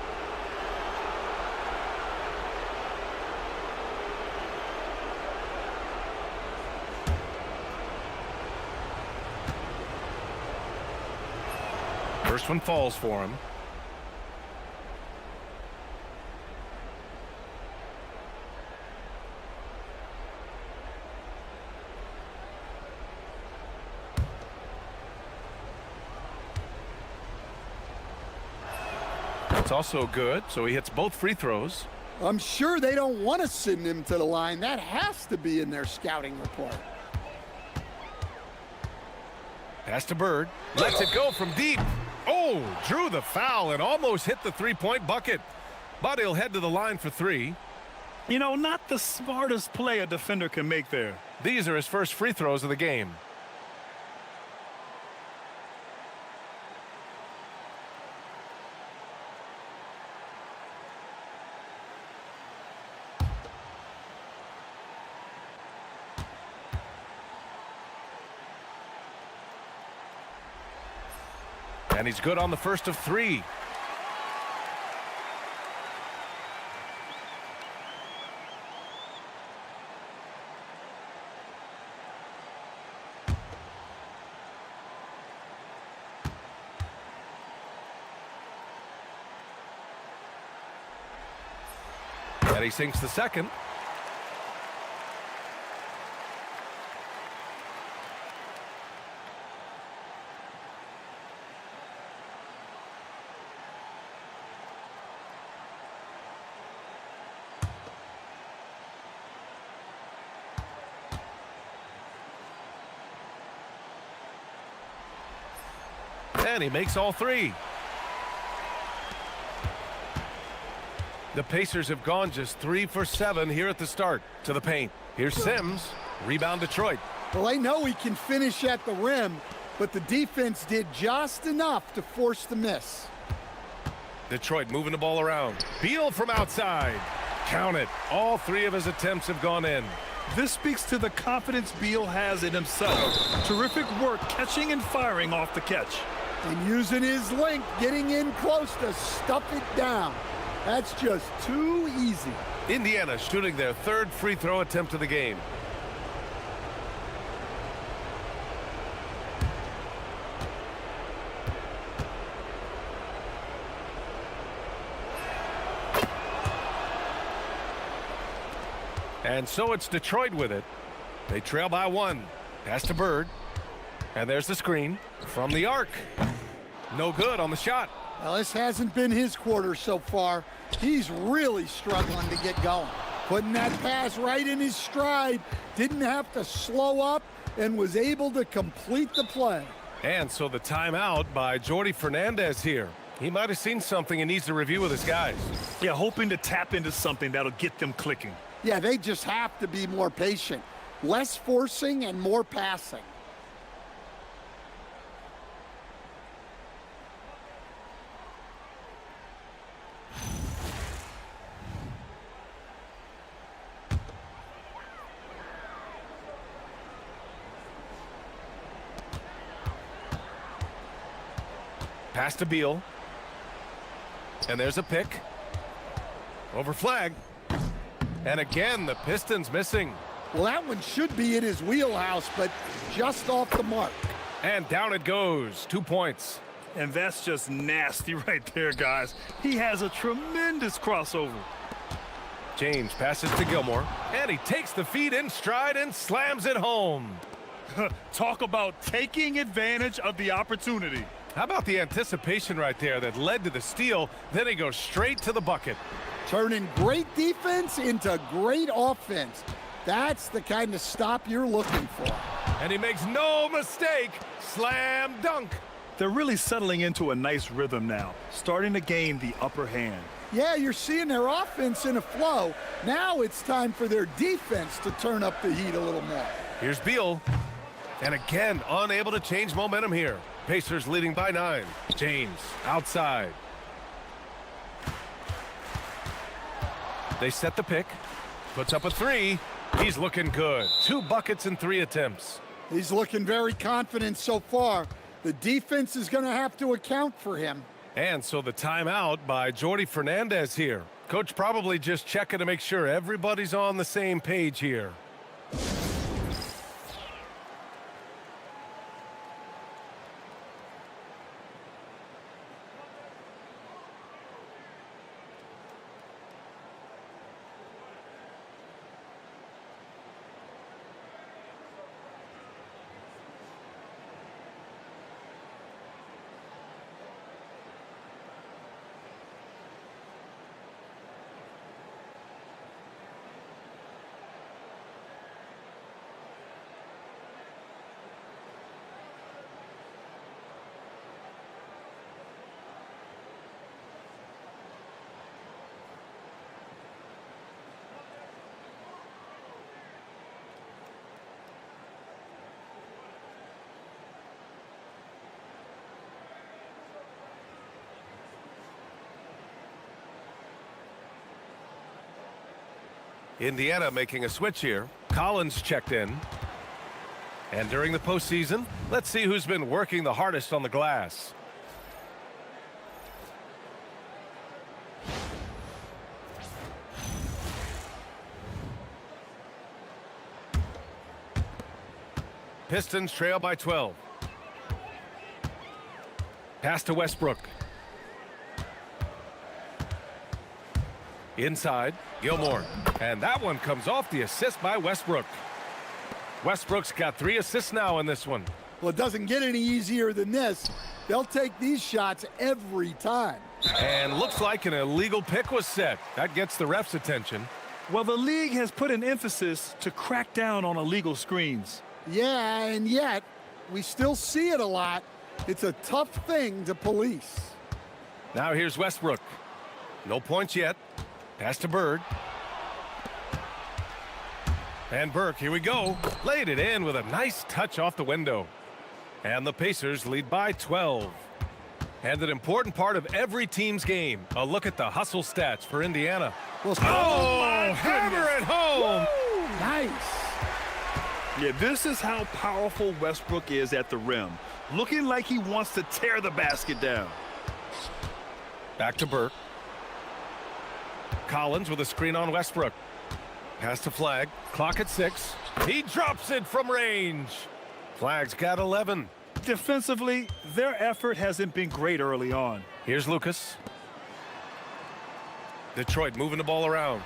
First one falls for him. That's also good, so he hits both free throws. I'm sure they don't want to send him to the line. That has to be in their scouting report. Pass to Bird. Lets it go from deep. Oh, drew the foul and almost hit the three-point bucket. But he'll head to the line for 3. You know, not the smartest play a defender can make there. These are his first free throws of the game. And he's good on the first of 3. And he sinks the second. And he makes all 3. The Pacers have gone just 3 for 7 here at the start. To the paint. Here's Sims. Rebound Detroit. Well, I know he can finish at the rim, but the defense did just enough to force the miss. Detroit moving the ball around. Beal from outside. Count it. All 3 of his attempts have gone in. This speaks to the confidence Beal has in himself. Terrific work catching and firing off the catch. And using his length, getting in close to stuff it down. That's just too easy. Indiana shooting their 3rd free throw attempt of the game. And so it's Detroit with it. They trail by 1. Pass to Bird. And there's the screen from the arc. No good on the shot. Well, this hasn't been his quarter so far. He's really struggling to get going. Putting that pass right in his stride. Didn't have to slow up and was able to complete the play. And so the timeout by Jordi Fernandez here. He might have seen something and needs to review with his guys. Yeah, hoping to tap into something that'll get them clicking. Yeah, they just have to be more patient. Less forcing and more passing. Pass to Beal. And there's a pick. Over flag. And again, the Pistons missing. Well, that one should be in his wheelhouse, but just off the mark. And down it goes. 2 points. And that's just nasty right there, guys. He has a tremendous crossover. James passes to Gilmore. And he takes the feed in stride and slams it home. Talk about taking advantage of the opportunity. How about the anticipation right there that led to the steal? Then he goes straight to the bucket. Turning great defense into great offense. That's the kind of stop you're looking for. And he makes no mistake. Slam dunk. They're really settling into a nice rhythm now, starting to gain the upper hand. Yeah, you're seeing their offense in a flow. Now it's time for their defense to turn up the heat a little more. Here's Beal. And again, unable to change momentum here. Pacers leading by 9. James outside. They set the pick. Puts up a 3. He's looking good. 2 buckets in 3 attempts. He's looking very confident so far. The defense is going to have to account for him. And so the timeout by Jordi Fernandez here. Coach probably just checking to make sure everybody's on the same page here. Indiana making a switch here. Collins checked in. And during the postseason, let's see who's been working the hardest on the glass. Pistons trail by 12. Pass to Westbrook. Inside, Gilmore. And that one comes off the assist by Westbrook. Westbrook's got 3 assists now in this one. Well, it doesn't get any easier than this. They'll take these shots every time. And looks like an illegal pick was set. That gets the ref's attention. Well, the league has put an emphasis to crack down on illegal screens. Yeah, and yet we still see it a lot. It's a tough thing to police. Now here's Westbrook. No points yet. Pass to Bird. And Burke, here we go. Laid it in with a nice touch off the window. And the Pacers lead by 12. And an important part of every team's game. A look at the hustle stats for Indiana. Well, hammer it home. Woo! Nice. Yeah, this is how powerful Westbrook is at the rim. Looking like he wants to tear the basket down. Back to Burke. Collins with a screen on Westbrook. Pass to Flag. Clock at 6. He drops it from range. Flag's got 11. Defensively, their effort hasn't been great early on. Here's Lucas. Detroit moving the ball around.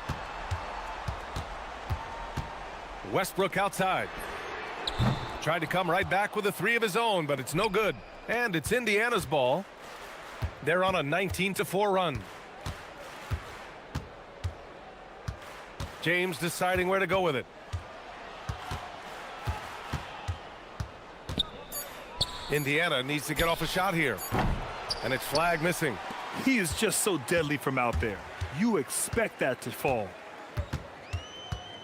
Westbrook outside. Tried to come right back with a 3 of his own, but it's no good. And it's Indiana's ball. They're on a 19-4 run. James deciding where to go with it. Indiana needs to get off a shot here. And it's Flag missing. He is just so deadly from out there. You expect that to fall.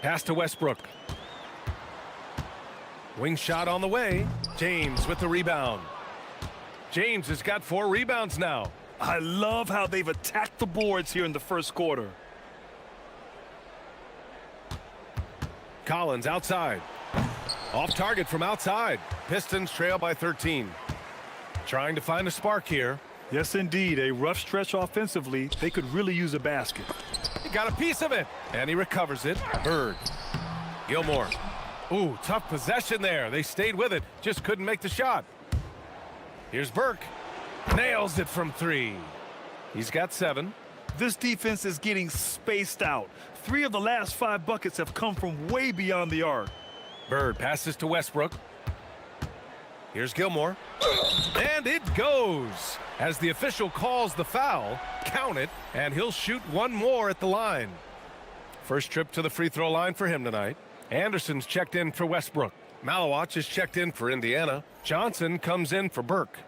Pass to Westbrook. Wing shot on the way. James with the rebound. James has got 4 rebounds now. I love how they've attacked the boards here in the first quarter. Collins outside. Off target from outside. Pistons trail by 13. Trying to find a spark here. Yes, indeed. A rough stretch offensively. They could really use a basket. He got a piece of it. And he recovers it. Bird. Gilmore. Ooh, tough possession there. They stayed with it. Just couldn't make the shot. Here's Burke. Nails it from 3. He's got 7. This defense is getting spaced out. 3 of the last 5 buckets have come from way beyond the arc. Bird passes to Westbrook. Here's Gilmore. And it goes. As the official calls the foul, count it, and he'll shoot one more at the line. First trip to the free throw line for him tonight. Anderson's checked in for Westbrook. Malawach is checked in for Indiana. Johnson comes in for Burke.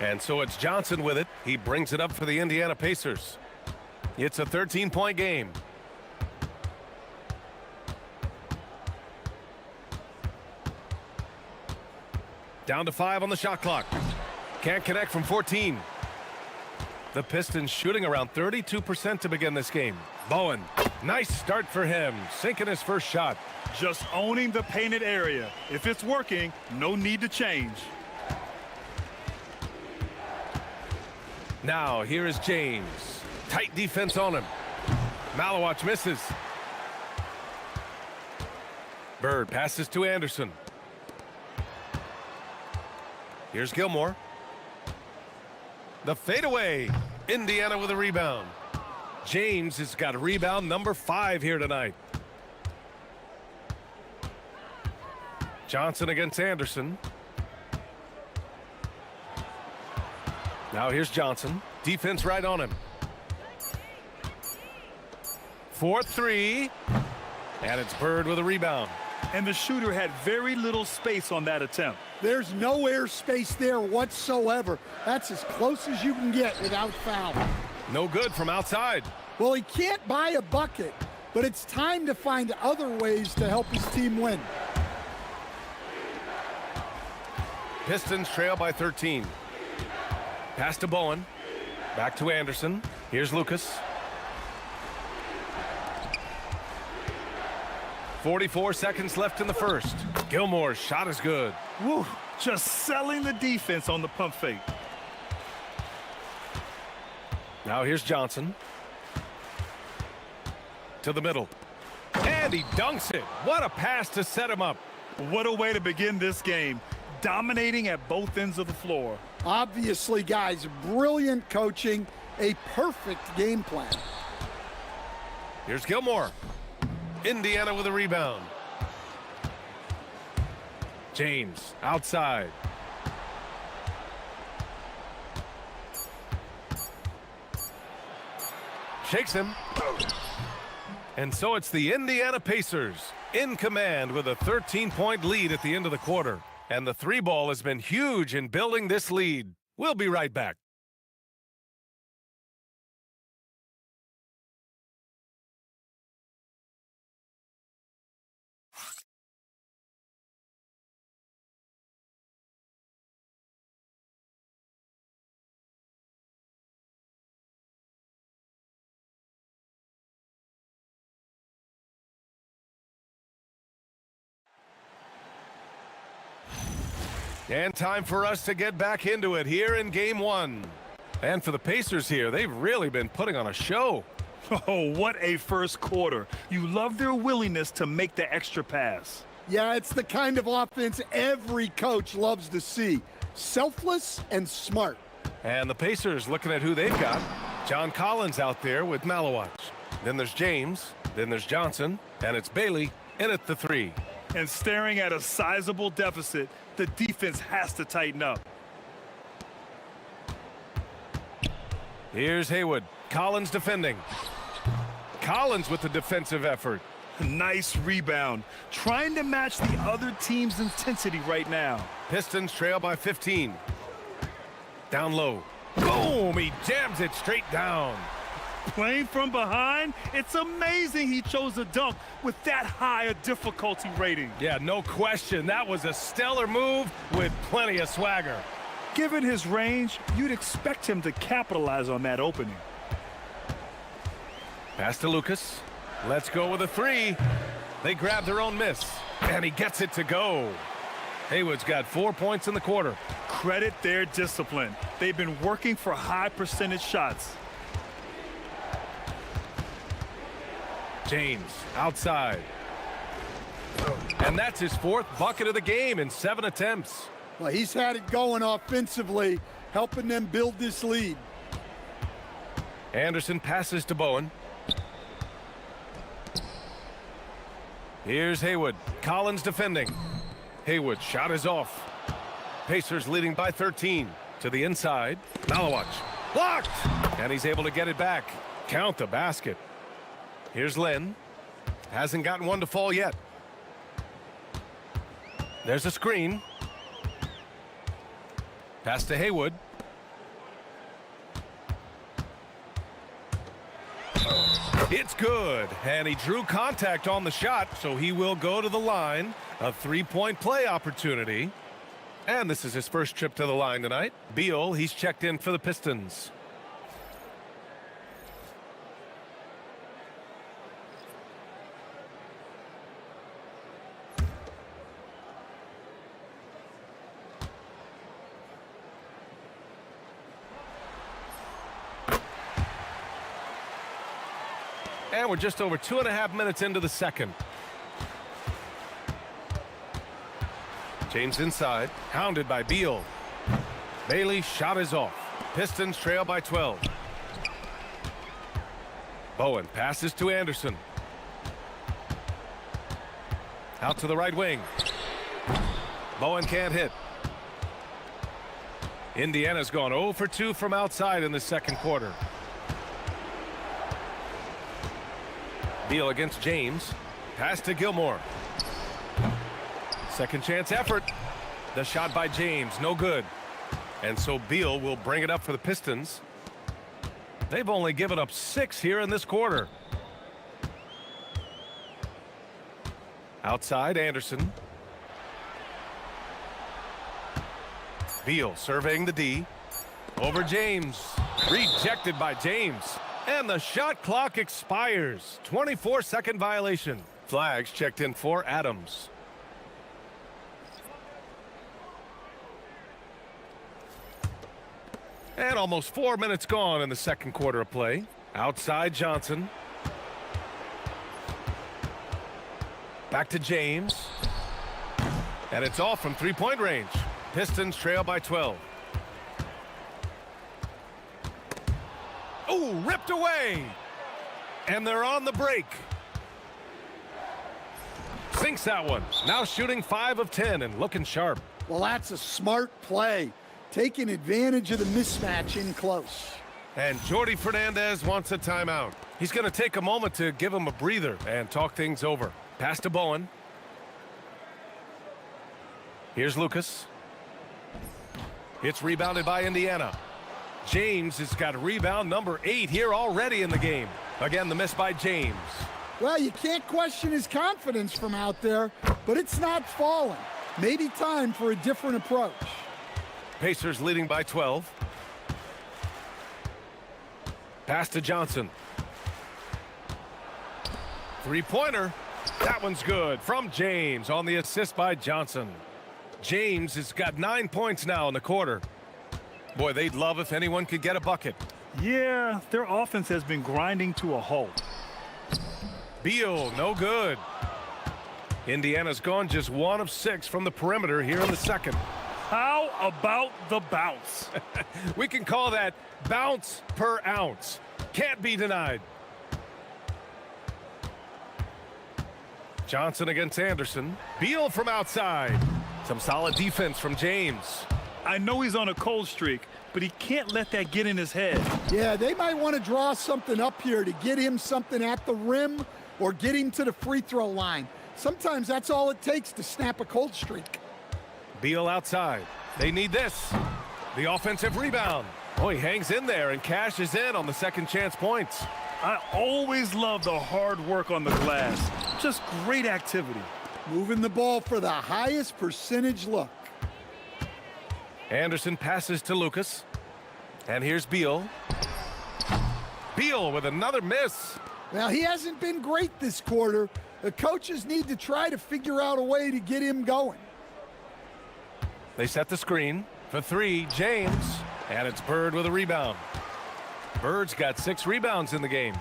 And so it's Johnson with it. He brings it up for the Indiana Pacers. It's a 13-point game. Down to 5 on the shot clock. Can't connect from 14. The Pistons shooting around 32% to begin this game. Bowen, nice start for him, sinking his first shot. Just owning the painted area. If it's working, no need to change. Now here is James. Tight defense on him. Malawach misses. Bird passes to Anderson. Here's Gilmore. The fadeaway. Indiana with a rebound. James has got rebound number 5 here tonight. Johnson against Anderson. Now here's Johnson. Defense right on him. 4-3. And it's Bird with a rebound. And the shooter had very little space on that attempt. There's no air space there whatsoever. That's as close as you can get without fouling. No good from outside. Well, he can't buy a bucket, but it's time to find other ways to help his team win. Pistons trail by 13. Pass to Bowen. Back to Anderson. Here's Lucas. 44 seconds left in the first. Gilmore's shot is good. Woo, just selling the defense on the pump fake. Now here's Johnson. To the middle. And he dunks it. What a pass to set him up. What a way to begin this game. Dominating at both ends of the floor. Obviously, guys, brilliant coaching, a perfect game plan. Here's Gilmore. Indiana with a rebound. James outside. Shakes him. And so it's the Indiana Pacers in command with a 13-point lead at the end of the quarter. And the 3-ball has been huge in building this lead. We'll be right back. And time for us to get back into it here in game 1. And for the Pacers here, they've really been putting on a show. Oh, what a first quarter. You love their willingness to make the extra pass. Yeah, it's the kind of offense every coach loves to see. Selfless and smart. And the Pacers looking at who they've got. John Collins out there with Malawach. Then there's James. Then there's Johnson. And it's Bailey in at the 3. And staring at a sizable deficit, the defense has to tighten up. Here's Haywood. Collins defending. Collins with the defensive effort. Nice rebound. Trying to match the other team's intensity right now. Pistons trail by 15. Down low. Boom! He jams it straight down. Playing from behind, it's amazing he chose a dunk with that high a difficulty rating. Yeah, no question. That was a stellar move with plenty of swagger. Given his range, you'd expect him to capitalize on that opening. Pass to Lucas. Let's go with a 3. They grab their own miss, and he gets it to go. Haywood's got 4 points in the quarter. Credit their discipline. They've been working for high percentage shots. James outside. And that's his 4th bucket of the game in 7 attempts. Well, he's had it going offensively, helping them build this lead. Anderson passes to Bowen. Here's Haywood. Collins defending. Haywood shot is off. Pacers leading by 13. To the inside. Malawach. Blocked! And he's able to get it back. Count the basket. Here's Len. Hasn't gotten one to fall yet. There's a screen. Pass to Haywood. It's good. And he drew contact on the shot, so he will go to the line. A three-point play opportunity. And this is his first trip to the line tonight. Beal, he's checked in for the Pistons. And we're just over 2.5 minutes into the second. James inside, hounded by Beal. Bailey shot is off. Pistons trail by 12. Bowen passes to Anderson. Out to the right wing. Bowen can't hit. Indiana's gone 0 for 2 from outside in the second quarter. Beal against James. Pass to Gilmore. Second chance effort. The shot by James, no good. And so Beal will bring it up for the Pistons. They've only given up 6 here in this quarter. Outside, Anderson. Beal surveying the D. Over James. Rejected by James. And the shot clock expires. 24-second violation. Flags checked in for Adams. And almost 4 minutes gone in the second quarter of play. Outside Johnson. Back to James. And it's off from three-point range. Pistons trail by 12. Oh, ripped away. And they're on the break. Sinks that one. Now shooting 5 of 10 and looking sharp. Well, that's a smart play. Taking advantage of the mismatch in close. And Jordy Fernandez wants a timeout. He's going to take a moment to give him a breather and talk things over. Pass to Bowen. Here's Lucas. It's rebounded by Indiana. James has got rebound number 8 here already in the game. Again, the miss by James. Well, you can't question his confidence from out there, but it's not falling. Maybe time for a different approach. Pacers leading by 12. Pass to Johnson. Three-pointer. That one's good from James on the assist by Johnson. James has got 9 points now in the quarter. Boy, they'd love if anyone could get a bucket. Yeah, their offense has been grinding to a halt. Beal, no good. Indiana's gone just 1 of 6 from the perimeter here in the second. How about the bounce? We can call that bounce per ounce. Can't be denied. Johnson against Anderson. Beal from outside. Some solid defense from James. I know he's on a cold streak, but he can't let that get in his head. Yeah, they might want to draw something up here to get him something at the rim or get him to the free throw line. Sometimes that's all it takes to snap a cold streak. Beal outside. They need this. The offensive rebound. Oh, he hangs in there and cashes in on the second chance points. I always love the hard work on the glass. Just great activity. Moving the ball for the highest percentage look. Anderson passes to Lucas. And here's Beal. Beal with another miss. Well, he hasn't been great this quarter. The coaches need to try to figure out a way to get him going. They set the screen for 3, James. And it's Bird with a rebound. Bird's got 6 rebounds in the game.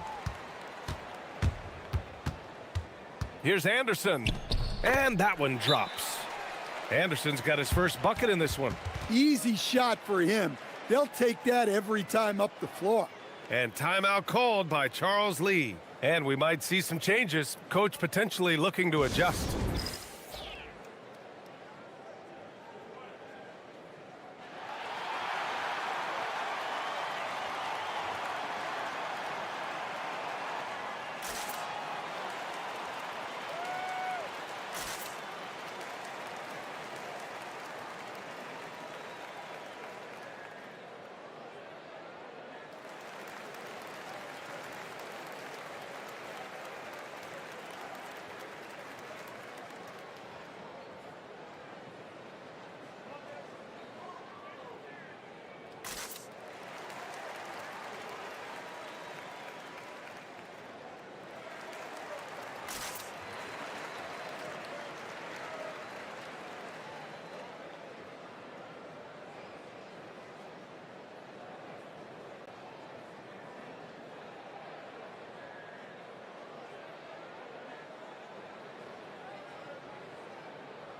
Here's Anderson. And that one drops. Anderson's got his first bucket in this one. Easy shot for him. They'll take that every time up the floor. And timeout called by Charles Lee. And we might see some changes. Coach potentially looking to adjust.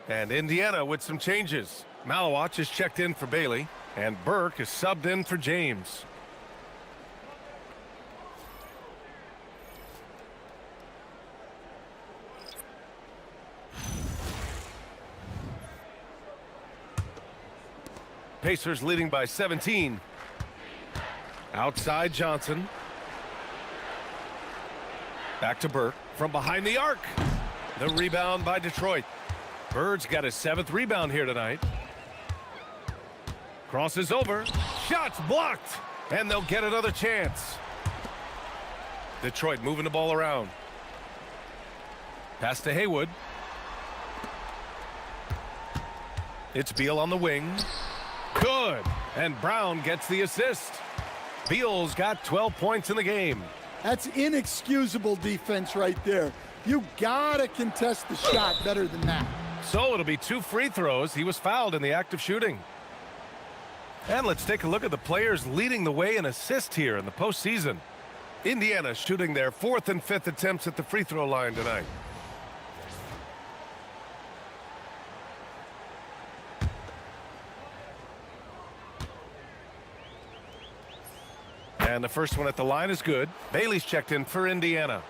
And Indiana with some changes. Malawach is checked in for Bailey, and Burke is subbed in for James. Pacers leading by 17. Outside Johnson. Back to Burke from behind the arc. The rebound by Detroit. Bird's got his 7th rebound here tonight. Crosses over. Shots blocked. And they'll get another chance. Detroit moving the ball around. Pass to Haywood. It's Beal on the wing. Good. And Brown gets the assist. Beal's got 12 points in the game. That's inexcusable defense right there. You gotta contest the shot better than that. So it'll be 2 free throws. He was fouled in the act of shooting. And let's take a look at the players leading the way in assists here in the postseason. Indiana shooting their 4th and 5th attempts at the free throw line tonight. And the first one at the line is good. Bailey's checked in for Indiana.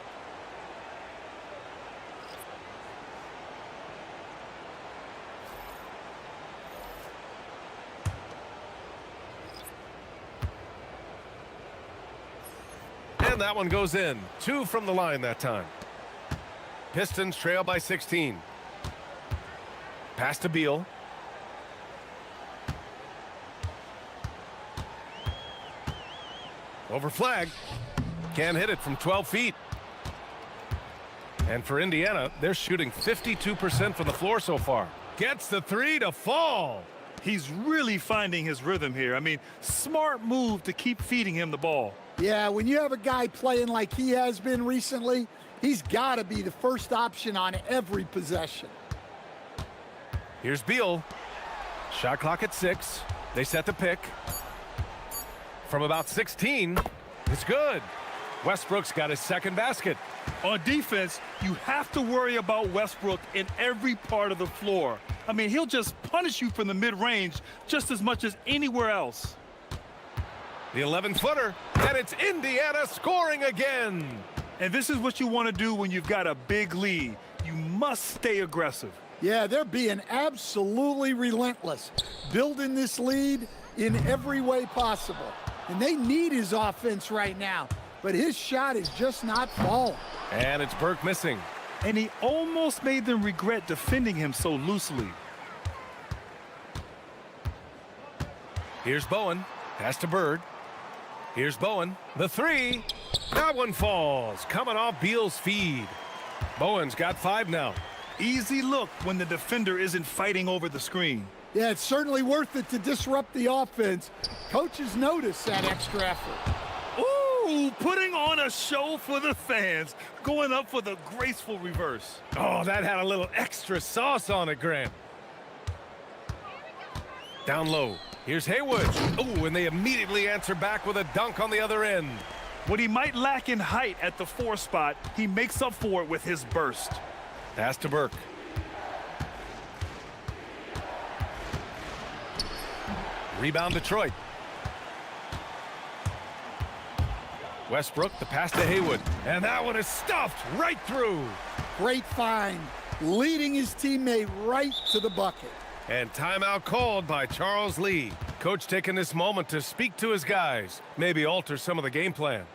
And that one goes in. 2 from the line that time. Pistons trail by 16. Pass to Beal. Over flag. Can't hit it from 12 feet. And for Indiana, they're shooting 52% from the floor so far. Gets the 3 to fall. He's really finding his rhythm here. I mean, smart move to keep feeding him the ball. Yeah, when you have a guy playing like he has been recently, he's got to be the first option on every possession. Here's Beal. Shot clock at 6. They set the pick. From about 16, it's good. Westbrook's got his 2nd basket. On defense, you have to worry about Westbrook in every part of the floor. I mean, he'll just punish you from the mid-range just as much as anywhere else. The 11-footer, and it's Indiana scoring again. And this is what you want to do when you've got a big lead. You must stay aggressive. Yeah, they're being absolutely relentless, building this lead in every way possible. And they need his offense right now, but his shot is just not falling. And it's Burke missing. And he almost made them regret defending him so loosely. Here's Bowen. Pass to Bird. Here's Bowen. The 3. That one falls. Coming off Beal's feed. Bowen's got 5 now. Easy look when the defender isn't fighting over the screen. Yeah, it's certainly worth it to disrupt the offense. Coaches notice that extra effort. Ooh, putting on a show for the fans. Going up for the graceful reverse. Oh, that had a little extra sauce on it, Grant. Down low. Here's Haywood. Oh, and they immediately answer back with a dunk on the other end. What he might lack in height at the 4 spot, he makes up for it with his burst. Pass to Burke. Rebound Detroit. Westbrook, the pass to Haywood. And that one is stuffed right through. Great find, leading his teammate right to the bucket. And timeout called by Charles Lee. Coach taking this moment to speak to his guys, maybe alter some of the game plan.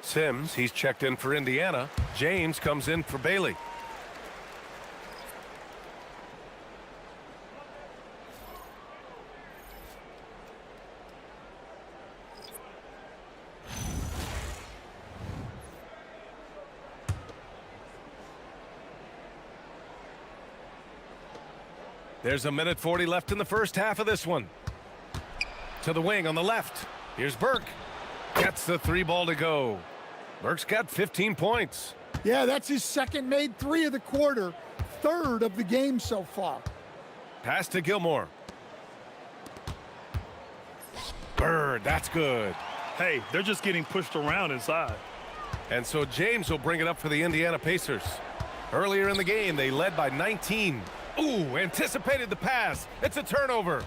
Sims, he's checked in for Indiana. James comes in for Bailey. There's a minute 40 left in the first half of this one. To the wing on the left. Here's Burke. Gets the three ball to go. Burke's got 15 points. Yeah, that's his second made three of the quarter, third of the game so far. Pass to Gilmore. Bird, that's good. Hey, they're just getting pushed around inside. And so James will bring it up for the Indiana Pacers. Earlier in the game, they led by 19. Ooh, anticipated the pass. It's a turnover.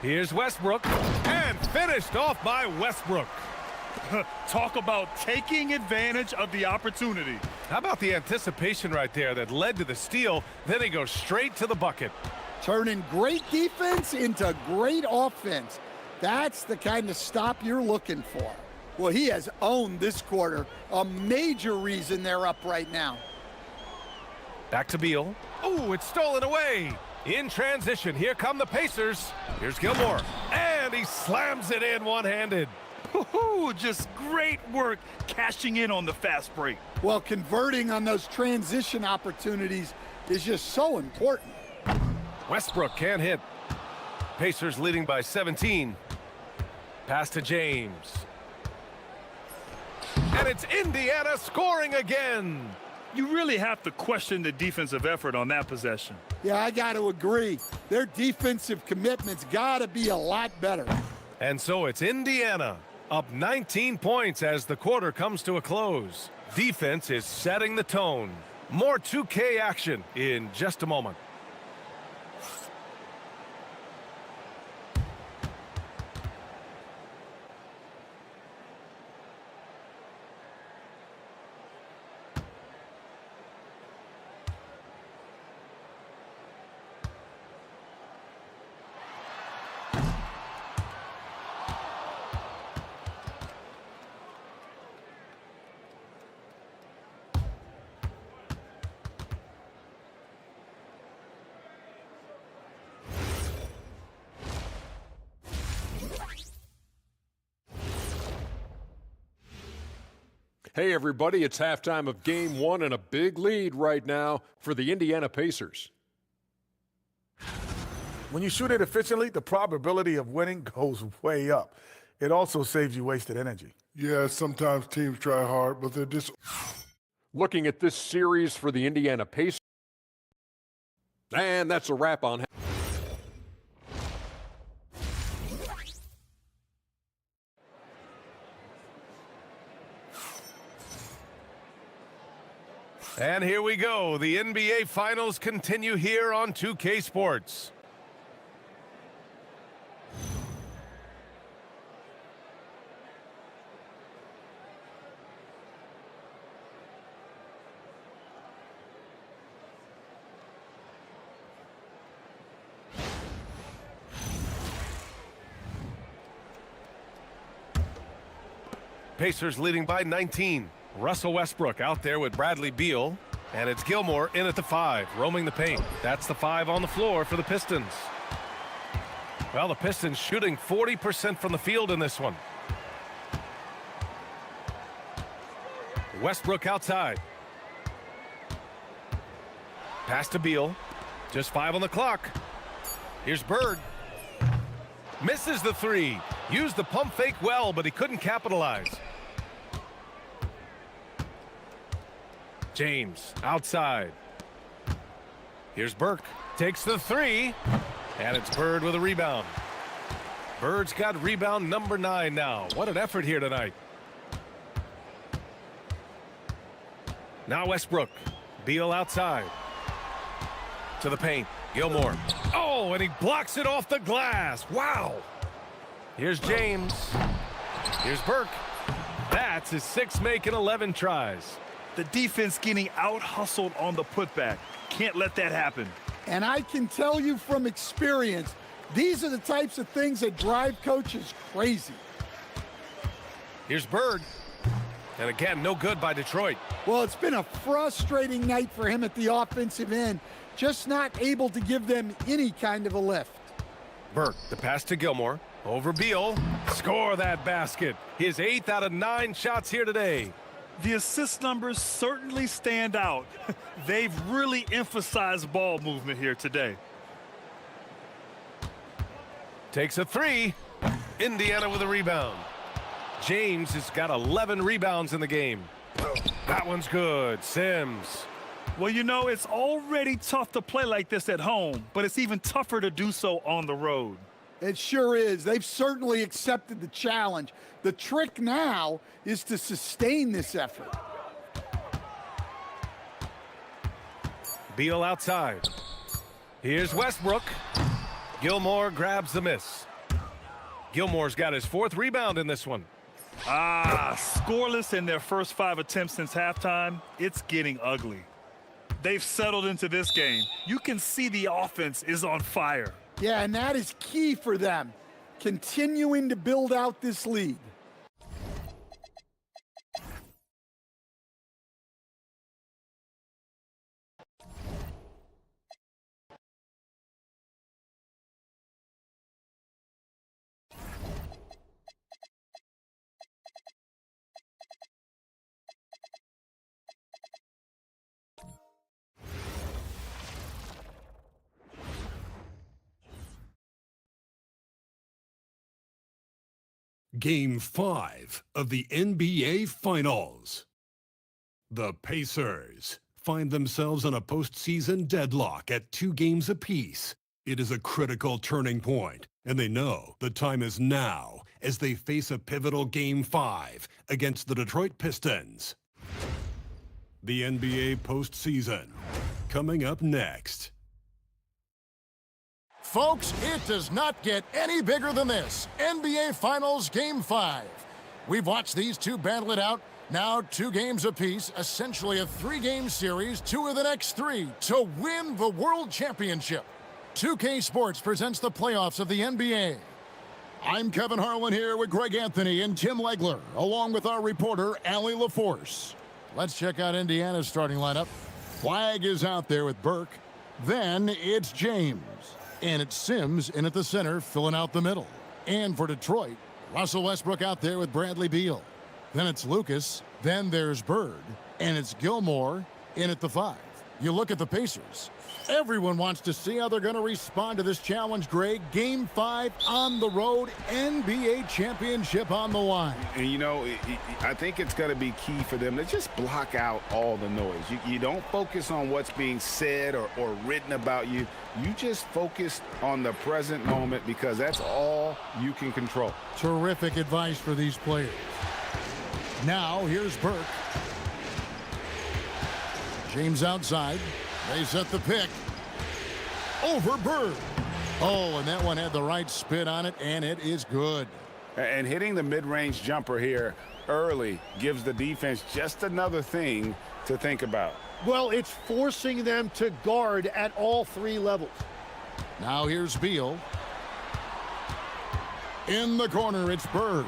Here's Westbrook, and finished off by Westbrook. Talk about taking advantage of the opportunity. How about the anticipation right there that led to the steal? Then he goes straight to the bucket. Turning great defense into great offense. That's the kind of stop you're looking for. Well, he has owned this quarter, a major reason they're up right now. Back to Beal. Oh, it's stolen away. In transition, here come the Pacers. Here's Gilmore, and he slams it in one-handed. Just great work cashing in on the fast break. Well, converting on those transition opportunities is just so important. Westbrook can't hit. Pacers leading by 17. Pass to James. And it's Indiana scoring again. You really have to question the defensive effort on that possession. Yeah, I got to agree. Their defensive commitment's got to be a lot better. And so it's Indiana up 19 points as the quarter comes to a close. Defense is setting the tone. More 2K action in just a moment. Hey, everybody, it's halftime of Game 1 and a big lead right now for the Indiana Pacers. When you shoot it efficiently, the probability of winning goes way up. It also saves you wasted energy. Yeah, sometimes teams try hard, but they're just... Looking at this series for the Indiana Pacers. And that's a wrap on... And here we go. The NBA Finals continue here on 2K Sports. Pacers leading by 19. Russell Westbrook out there with Bradley Beal. And it's Gilmore in at the 5, roaming the paint. That's the 5 on the floor for the Pistons. Well, the Pistons shooting 40% from the field in this one. Westbrook outside. Pass to Beal. Just 5 on the clock. Here's Bird. Misses the 3. Used the pump fake well, but he couldn't capitalize. James outside. Here's Burke. Takes the 3. And it's Bird with a rebound. Bird's got rebound number 9 now. What an effort here tonight. Now Westbrook. Beal outside. To the paint. Gilmore. Oh, and he blocks it off the glass. Wow. Here's James. Here's Burke. That's his 6th make in 11 tries. The defense getting out-hustled on the putback. Can't let that happen. And I can tell you from experience, these are the types of things that drive coaches crazy. Here's Bird. And again, no good by Detroit. Well, it's been a frustrating night for him at the offensive end. Just not able to give them any kind of a lift. Burke, the pass to Gilmore. Over Beal. Score that basket. His 8th out of 9 shots here today. The assist numbers certainly stand out. They've really emphasized ball movement here today. Takes a 3. Indiana with a rebound. James has got 11 rebounds in the game. That one's good. Sims. Well, you know, it's already tough to play like this at home, but it's even tougher to do so on the road. It sure is. They've certainly accepted the challenge. The trick now is to sustain this effort. Beal outside. Here's Westbrook. Gilmore grabs the miss. Gilmore's got his 4th rebound in this one. Scoreless in their first 5 attempts since halftime. It's getting ugly. They've settled into this game. You can see the offense is on fire. Yeah, and that is key for them, continuing to build out this lead. Game 5 of the NBA Finals. The Pacers find themselves in a postseason deadlock at 2 games apiece. It is a critical turning point, and they know the time is now as they face a pivotal Game 5 against the Detroit Pistons. The NBA postseason, coming up next. Folks, it does not get any bigger than this. NBA Finals Game 5. We've watched these two battle it out. Now 2 games apiece, essentially a 3-game series, 2 of the next 3 to win the World Championship. 2K Sports presents the playoffs of the NBA. I'm Kevin Harlan here with Greg Anthony and Tim Legler, along with our reporter, Allie LaForce. Let's check out Indiana's starting lineup. Flagg is out there with Burke. Then it's James. And it's Sims in at the center, filling out the middle. And for Detroit, Russell Westbrook out there with Bradley Beal. Then it's Lucas. Then there's Bird. And it's Gilmore in at the 5. You look at the Pacers. Everyone wants to see how they're going to respond to this challenge, Greg. Game 5 on the road, NBA championship on the line. And, you know, I think it's going to be key for them to just block out all the noise. You don't focus on what's being said or written about you. You just focus on the present moment because that's all you can control. Terrific advice for these players. Now, here's Burke. James outside. They set the pick. Over Bird. Oh, and that one had the right spin on it, and it is good. And hitting the mid-range jumper here early gives the defense just another thing to think about. Well, it's forcing them to guard at all 3 levels. Now here's Beal. In the corner, it's Bird.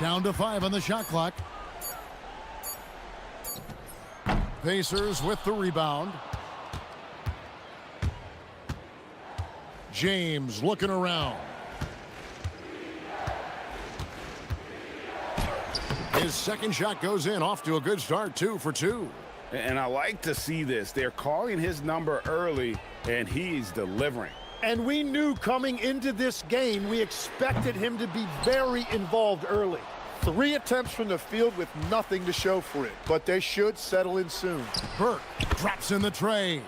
Down to 5 on the shot clock. Pacers with the rebound. James looking around. His second shot goes in, off to a good start, 2 for 2. And I like to see this. They're calling his number early, and he's delivering. And we knew coming into this game, we expected him to be very involved early. 3 attempts from the field with nothing to show for it, but they should settle in soon. Burke drops in the tray.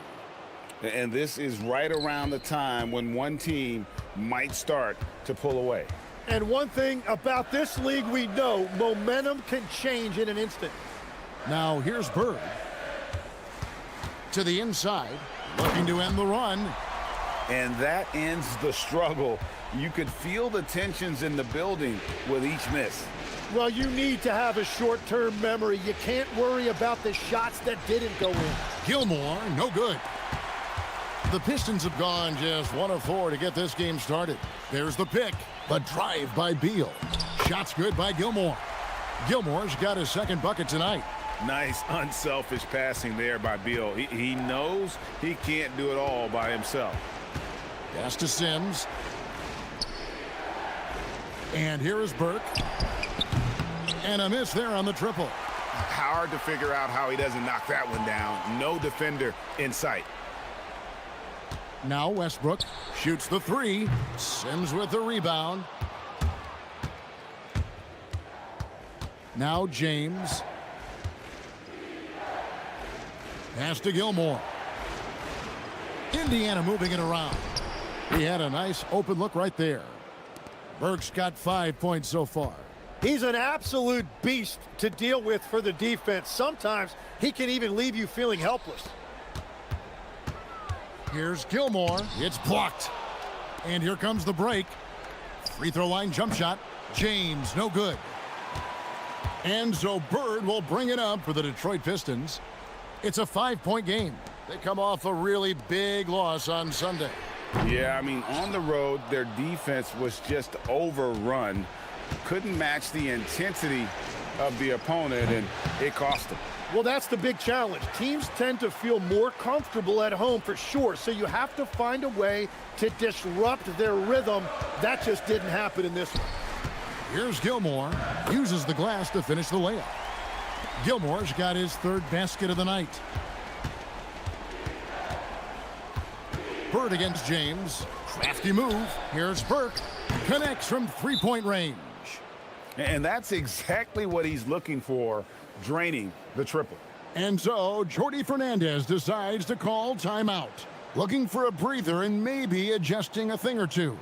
And this is right around the time when one team might start to pull away. And one thing about this league we know, momentum can change in an instant. Now here's Bird. To the inside, looking to end the run. And that ends the struggle. You could feel the tensions in the building with each miss. Well, you need to have a short-term memory. You can't worry about the shots that didn't go in. Gilmore, no good. The Pistons have gone just 1 of 4 to get this game started. There's the pick. The drive by Beal. Shots good by Gilmore. Gilmore's got his second bucket tonight. Nice, unselfish passing there by Beal. He knows he can't do it all by himself. Pass to Sims. And here is Burke. And a miss there on the triple. Hard to figure out how he doesn't knock that one down. No defender in sight. Now Westbrook shoots the 3. Sims with the rebound. Now James. Pass to Gilmore. Indiana moving it around. He had a nice open look right there. Burke's got 5 points so far. He's an absolute beast to deal with for the defense. Sometimes he can even leave you feeling helpless. Here's Gilmore. It's blocked. And here comes the break. Free throw line jump shot. James, no good. And so Bird will bring it up for the Detroit Pistons. It's a 5-point game. They come off a really big loss on Sunday. Yeah, I mean, on the road, their defense was just overrun. Couldn't match the intensity of the opponent, and it cost them. Well, that's the big challenge. Teams tend to feel more comfortable at home for sure, so you have to find a way to disrupt their rhythm. That just didn't happen in this one. Here's Gilmore. Uses the glass to finish the layup. Gilmore's got his 3rd basket of the night. Bird against James. Crafty move. Here's Burke. Connects from 3-point range. And that's exactly what he's looking for, draining the triple. And so Jordi Fernandez decides to call timeout. Looking for a breather and maybe adjusting a thing or two.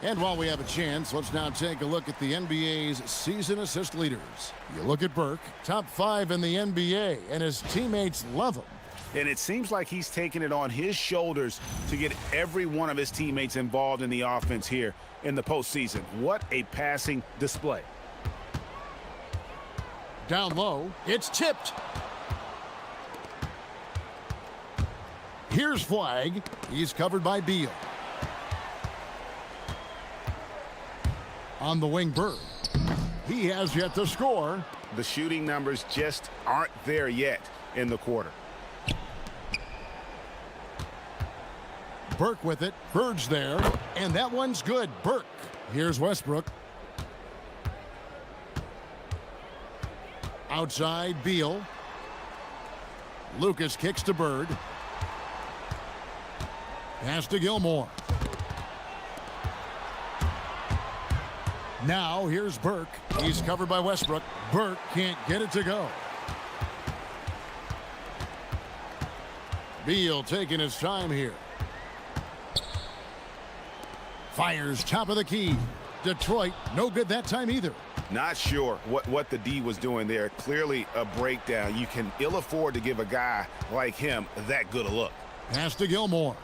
And while we have a chance, let's now take a look at the NBA's season assist leaders. You look at Burke, top 5 in the NBA, and his teammates love him. And it seems like he's taking it on his shoulders to get every one of his teammates involved in the offense here in the postseason. What a passing display. Down low, it's tipped. Here's Flag. He's covered by Beal. On the wing, Bird. He has yet to score. The shooting numbers just aren't there yet in the quarter. Burke with it. Bird's there. And that one's good. Burke. Here's Westbrook. Outside, Beal. Lucas kicks to Bird. Pass to Gilmore. Now here's Burke. He's covered by Westbrook. Burke can't get it to go. Beal taking his time here. Fires top of the key. Detroit, no good that time either. Not sure what the D was doing there. Clearly a breakdown. You can ill afford to give a guy like him that good a look. Pass to Gilmore.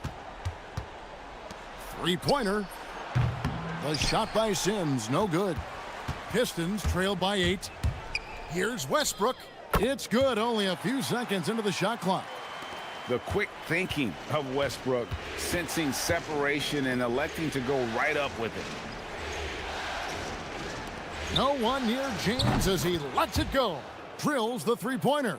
Three-pointer. The shot by Sims, no good. Pistons trailed by 8. Here's Westbrook. It's good, only a few seconds into the shot clock. The quick thinking of Westbrook, sensing separation and electing to go right up with it. No one near James as he lets it go. Drills the three-pointer.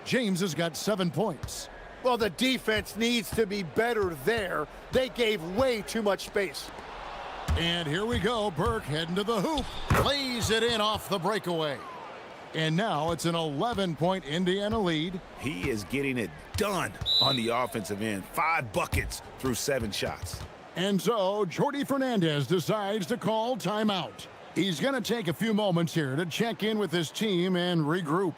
James has got 7 points. Well, the defense needs to be better there. They gave way too much space. And here we go. Burke heading to the hoop. Lays it in off the breakaway. And now it's an 11-point Indiana lead. He is getting it done on the offensive end. 5 buckets through 7 shots. And so Jordi Fernandez decides to call timeout. He's going to take a few moments here to check in with his team and regroup.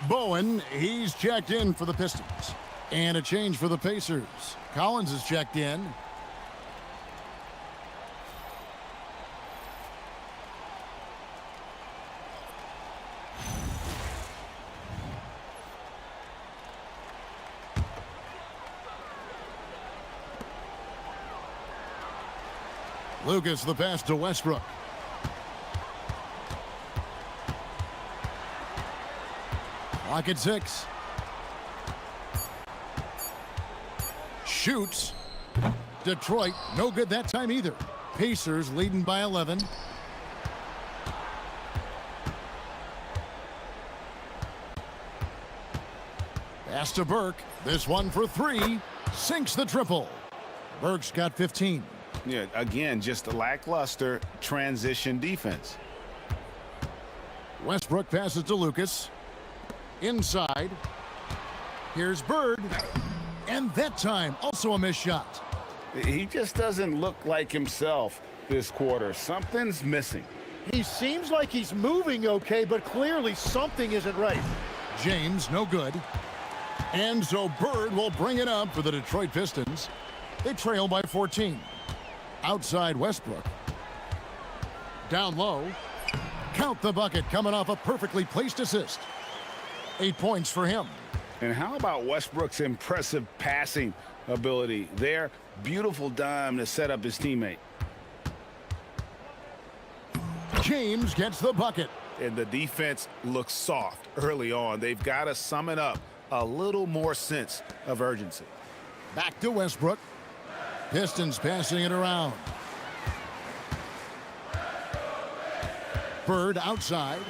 Bowen, he's checked in for the Pistons. And a change for the Pacers. Collins is checked in. Lucas the pass to Westbrook. Clock at 6. Shoots. Detroit, no good that time either. Pacers leading by 11. Pass to Burke. This one for 3. Sinks the triple. Burke's got 15. Yeah, again, just a lackluster transition defense. Westbrook passes to Lucas. Inside. Here's Bird. And that time, also a missed shot. He just doesn't look like himself this quarter. Something's missing. He seems like he's moving okay, but clearly something isn't right. James, no good. And so Bird will bring it up for the Detroit Pistons. They trail by 14. Outside Westbrook. Down low. Count the bucket coming off a perfectly placed assist. 8 points for him. And how about Westbrook's impressive passing ability there? Beautiful dime to set up his teammate. James gets the bucket. And the defense looks soft early on. They've got to sum it up. A little more sense of urgency. Back to Westbrook. Pistons passing it around. Bird outside.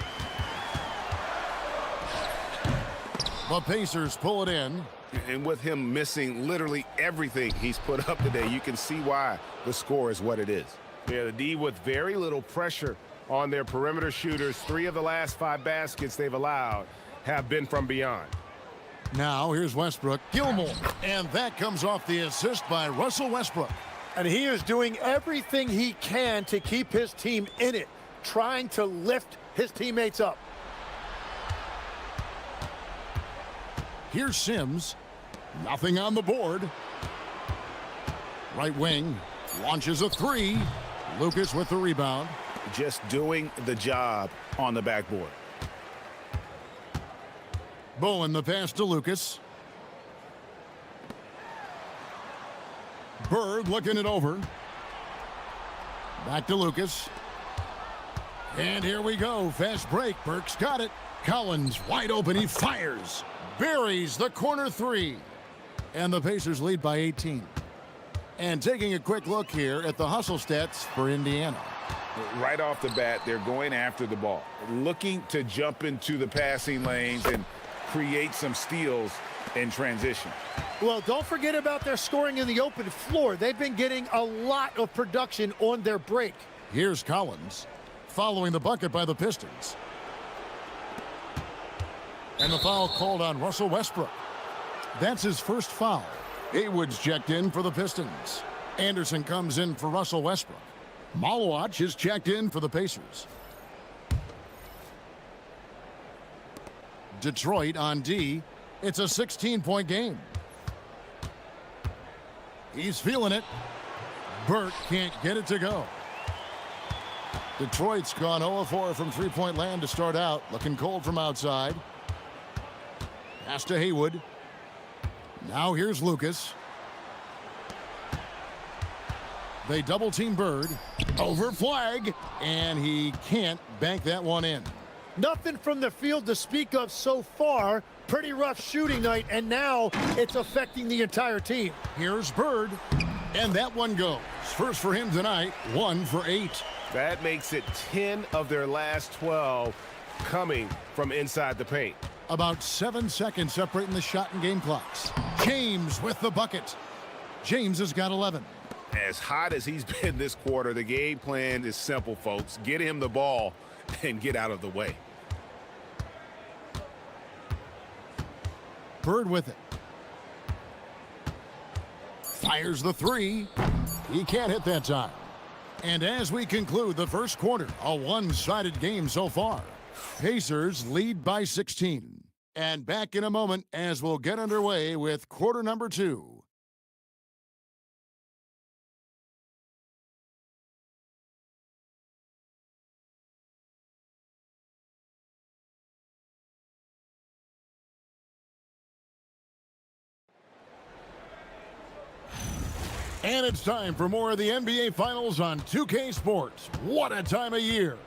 The Pacers pull it in. And with him missing literally everything he's put up today, you can see why the score is what it is. Yeah, the D with very little pressure on their perimeter shooters. 3 of the last 5 baskets they've allowed have been from beyond. Now here's Westbrook. Gilmore. And that comes off the assist by Russell Westbrook. And he is doing everything he can to keep his team in it, trying to lift his teammates up. Here's Sims. Nothing on the board. Right wing. Launches a three. Lucas with the rebound. Just doing the job on the backboard. Bowen the pass to Lucas. Bird looking it over. Back to Lucas. And here we go. Fast break. Burke's got it. Collins wide open. He fires. Buries the corner three. And the Pacers lead by 18. And taking a quick look here at the hustle stats for Indiana. Right off the bat, they're going after the ball, looking to jump into the passing lanes and create some steals in transition. Well, don't forget about their scoring in the open floor. They've been getting a lot of production on their break. Here's Collins following the bucket by the Pistons. And the foul called on Russell Westbrook. That's his first foul. Haywood's checked in for the Pistons. Anderson comes in for Russell Westbrook. Malawach is checked in for the Pacers. Detroit on D. It's a 16-point game. He's feeling it. Burke can't get it to go. Detroit's gone 0-4 from three-point land to start out. Looking cold from outside. Pass to Haywood. Now here's Lucas. They double-team Bird. Over flag. And he can't bank that one in. Nothing from the field to speak of so far. Pretty rough shooting night, and now it's affecting the entire team. Here's Bird. And that one goes. First for him tonight, 1 for 8. That makes it 10 of their last 12 coming from inside the paint. About 7 seconds separating the shot and game clocks. James with the bucket. James has got 11. As hot as he's been this quarter, the game plan is simple, folks. Get him the ball and get out of the way. Bird with it. Fires the three. He can't hit that time. And as we conclude the first quarter, a one-sided game so far. Pacers lead by 16. And back in a moment as we'll get underway with quarter number 2. And it's time for more of the NBA Finals on 2K Sports. What a time of year.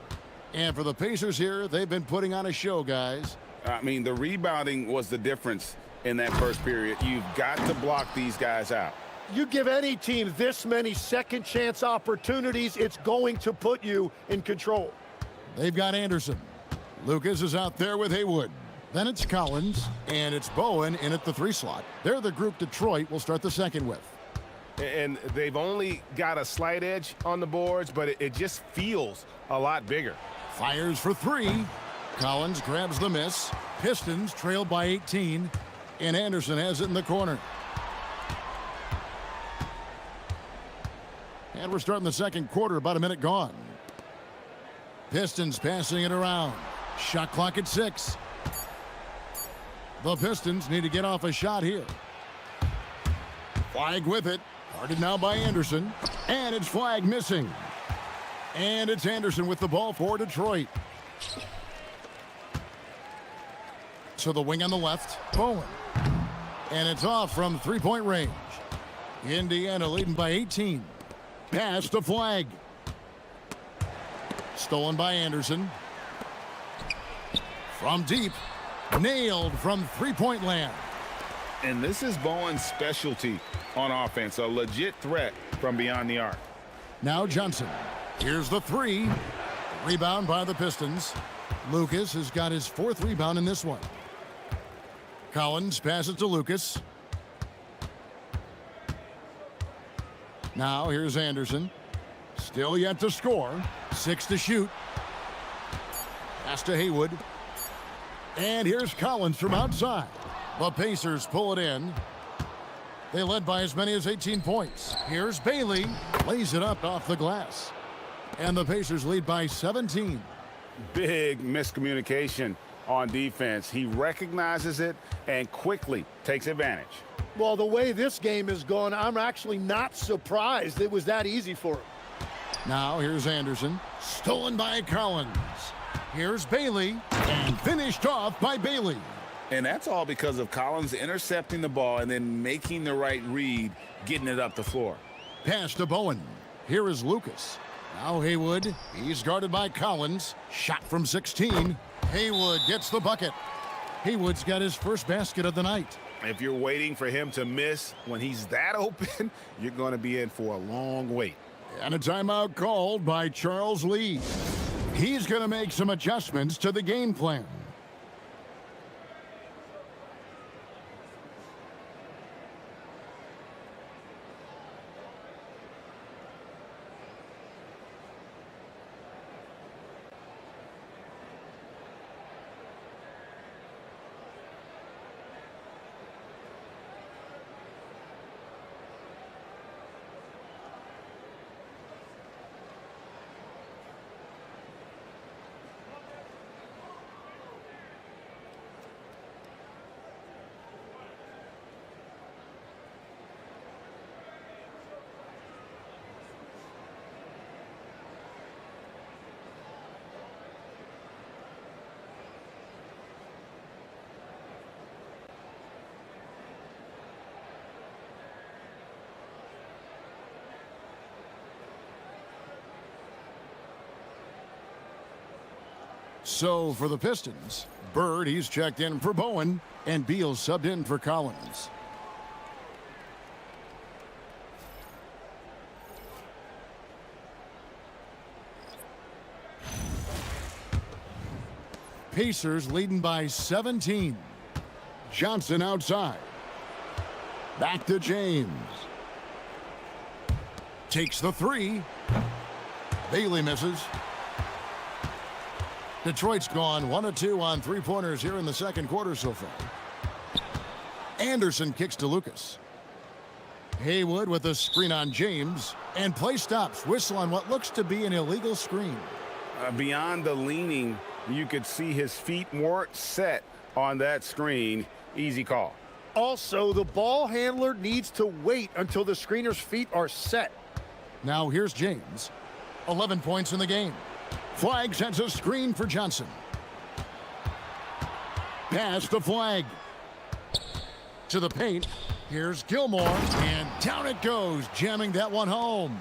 And for the Pacers here, they've been putting on a show, guys. I mean, the rebounding was the difference in that first period. You've got to block these guys out. You give any team this many second chance opportunities, it's going to put you in control. They've got Anderson. Lucas is out there with Haywood. Then it's Collins, and it's Bowen in at the 3 slot. They're the group Detroit will start the second with. And they've only got a slight edge on the boards, but it just feels a lot bigger. Fires for 3. Collins grabs the miss. Pistons trailed by 18. And Anderson has it in the corner. And we're starting the second quarter, about a minute gone. Pistons passing it around. Shot clock at 6. The Pistons need to get off a shot here. Flag with it. Guarded now by Anderson. And it's flag missing. And it's Anderson with the ball for Detroit. To the wing on the left. Bowen. And it's off from three-point range. Indiana leading by 18. Pass to Flag. Stolen by Anderson. From deep. Nailed from three-point land. And this is Bowen's specialty on offense, a legit threat from beyond the arc. Now Johnson. Here's the 3. Rebound by the Pistons. Lucas has got his 4th rebound in this one. Collins passes to Lucas. Now here's Anderson. Still yet to score. 6 to shoot. Pass to Haywood. And here's Collins from outside. The Pacers pull it in. They led by as many as 18 points. Here's Bailey. Lays it up off the glass. And the Pacers lead by 17. Big miscommunication on defense. He recognizes it and quickly takes advantage. Well, the way this game is going, I'm actually not surprised it was that easy for him. Now here's Anderson. Stolen by Collins. Here's Bailey. And finished off by Bailey. And that's all because of Collins intercepting the ball and then making the right read, getting it up the floor. Pass to Bowen. Here is Lucas. Now Haywood. He's guarded by Collins. Shot from 16. Haywood gets the bucket. Haywood's got his first basket of the night. If you're waiting for him to miss when he's that open, you're going to be in for a long wait. And a timeout called by Charles Lee. He's going to make some adjustments to the game plan. So for the Pistons, Bird, he's checked in for Bowen, and Beal subbed in for Collins. Pacers leading by 17. Johnson outside. Back to James. Takes the three. Bailey misses. Detroit's gone 1 of 2 on three-pointers here in the second quarter so far. Anderson kicks to Lucas. Haywood with a screen on James. And play stops. Whistle on what looks to be an illegal screen. Beyond the leaning, you could see his feet weren't set on that screen. Easy call. Also, the ball handler needs to wait until the screener's feet are set. Now here's James. 11 points in the game. Flag sends a screen for Johnson. Pass to Flag. To the paint. Here's Gilmore. And down it goes, jamming that one home.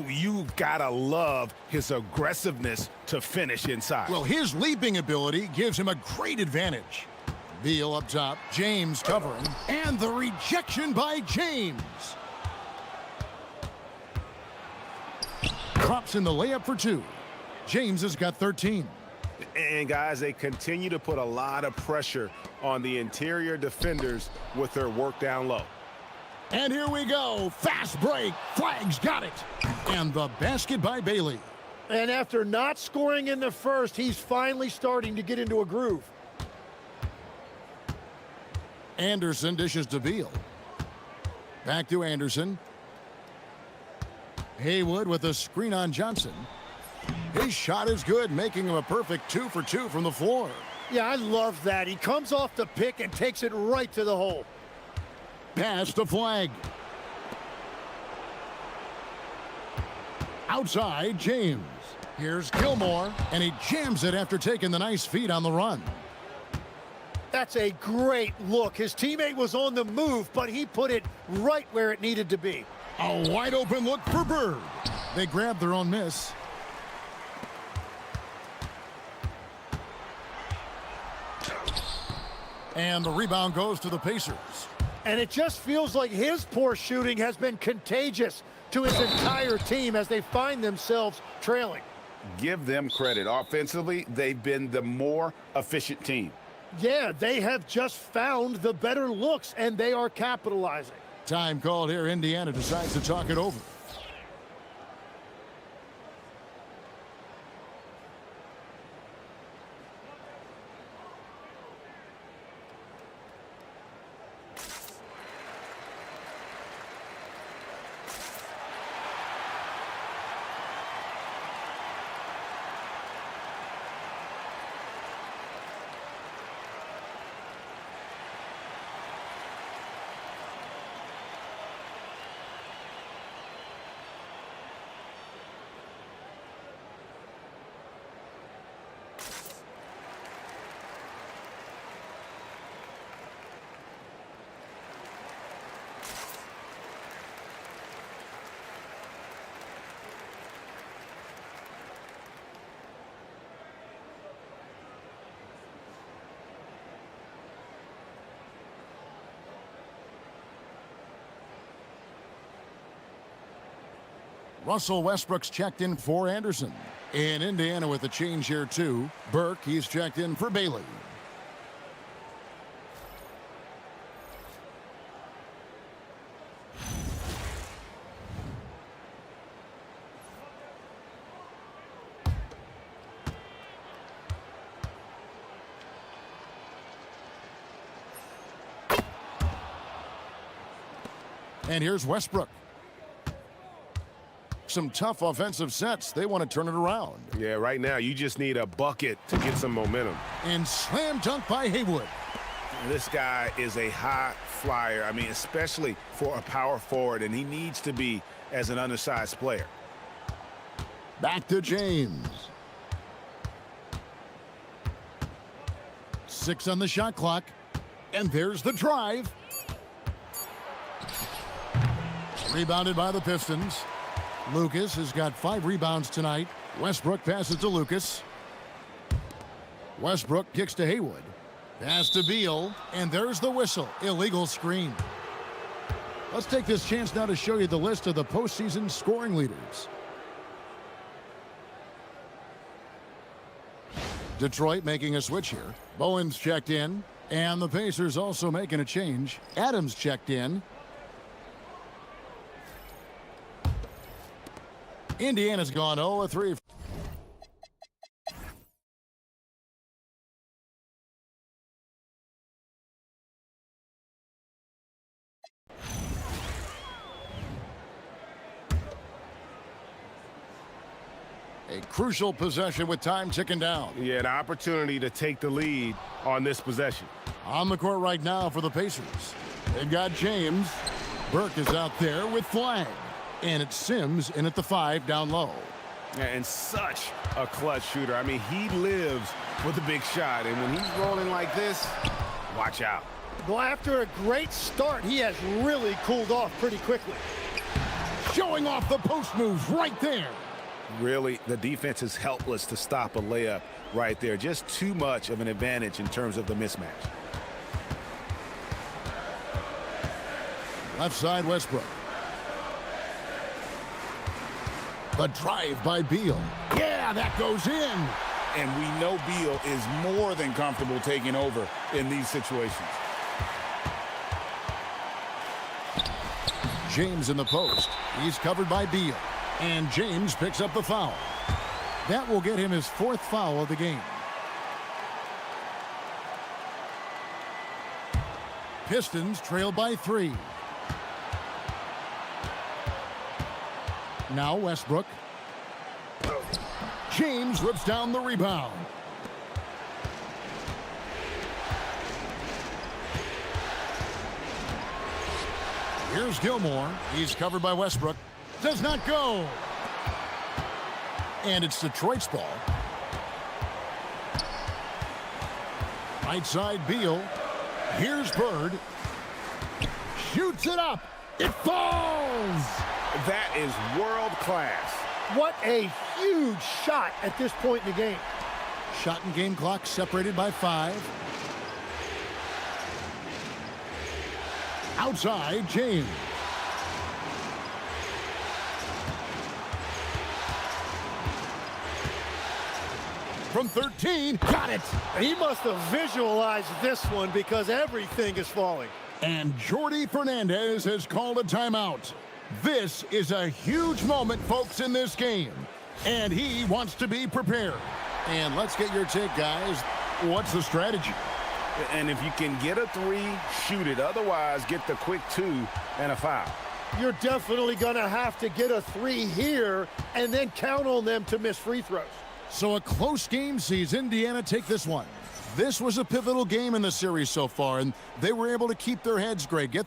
You've got to love his aggressiveness to finish inside. Well, his leaping ability gives him a great advantage. Beal up top. James covering. And the rejection by James. Drops in the layup for 2. James has got 13. And guys, they continue to put a lot of pressure on the interior defenders with their work down low. And here we go. Fast break. Flag's got it. And the basket by Bailey. And after not scoring in the first, he's finally starting to get into a groove. Anderson dishes to Beal. Back to Anderson. Haywood with a screen on Johnson. His shot is good, making him a perfect 2 for 2 from the floor. Yeah, I love that. He comes off the pick and takes it right to the hole. Pass to Flag. Outside, James. Here's Gilmore, and he jams it after taking the nice feed on the run. That's a great look. His teammate was on the move, but he put it right where it needed to be. A wide open look for Bird. They grabbed their own miss. And the rebound goes to the Pacers. And it just feels like his poor shooting has been contagious to his entire team as they find themselves trailing. Give them credit. Offensively, they've been the more efficient team. Yeah, they have just found the better looks, and they are capitalizing. Time called here. Indiana decides to talk it over. Russell Westbrook's checked in for Anderson. In Indiana with a change here too. Burke, he's checked in for Bailey. And here's Westbrook. Some tough offensive sets. They want to turn it around. Yeah, right now you just need a bucket to get some momentum. And slam dunk by Haywood. This guy is a high flyer. I mean, especially for a power forward, and he needs to be as an undersized player. Back to James. 6 on the shot clock. And there's the drive. Rebounded by the Pistons. Lucas has got 5 rebounds tonight. Westbrook passes to Lucas. Westbrook kicks to Haywood. Pass to Beal. And there's the whistle. Illegal screen. Let's take this chance now to show you the list of the postseason scoring leaders. Detroit making a switch here. Bowen's checked in. And the Pacers also making a change. Adams checked in. Indiana's gone 0-3. A crucial possession with time ticking down. Yeah, an opportunity to take the lead on this possession. On the court right now for the Pacers. They've got James. Burke is out there with flag. And it's Sims in at the 5 down low. And such a clutch shooter. I mean, he lives for the big shot. And when he's rolling like this, watch out. Well, after a great start, he has really cooled off pretty quickly. Showing off the post moves right there. Really, the defense is helpless to stop a layup right there. Just too much of an advantage in terms of the mismatch. Left side, Westbrook. The drive by Beal. Yeah, that goes in. And we know Beal is more than comfortable taking over in these situations. James in the post. He's covered by Beal. And James picks up the foul. That will get him his 4th foul of the game. Pistons trail by 3. Now Westbrook. James rips down the rebound. Here's Gilmore. He's covered by Westbrook. Does not go. And it's Detroit's ball. Right side, Beal. Here's Bird. Shoots it up. It falls. That is world class. What a huge shot at this point in the game. Shot and game clock separated by 5. Outside, James. From 13, got it. He must have visualized this one because everything is falling. And Jordi Fernandez has called a timeout. This is a huge moment, folks, in this game. And he wants to be prepared. And let's get your take, guys. What's the strategy? And if you can get a 3, shoot it. Otherwise, get the quick 2 and a foul. You're definitely going to have to get a 3 here and then count on them to miss free throws. So a close game sees Indiana take this one. This was a pivotal game in the series so far, and they were able to keep their heads, Greg.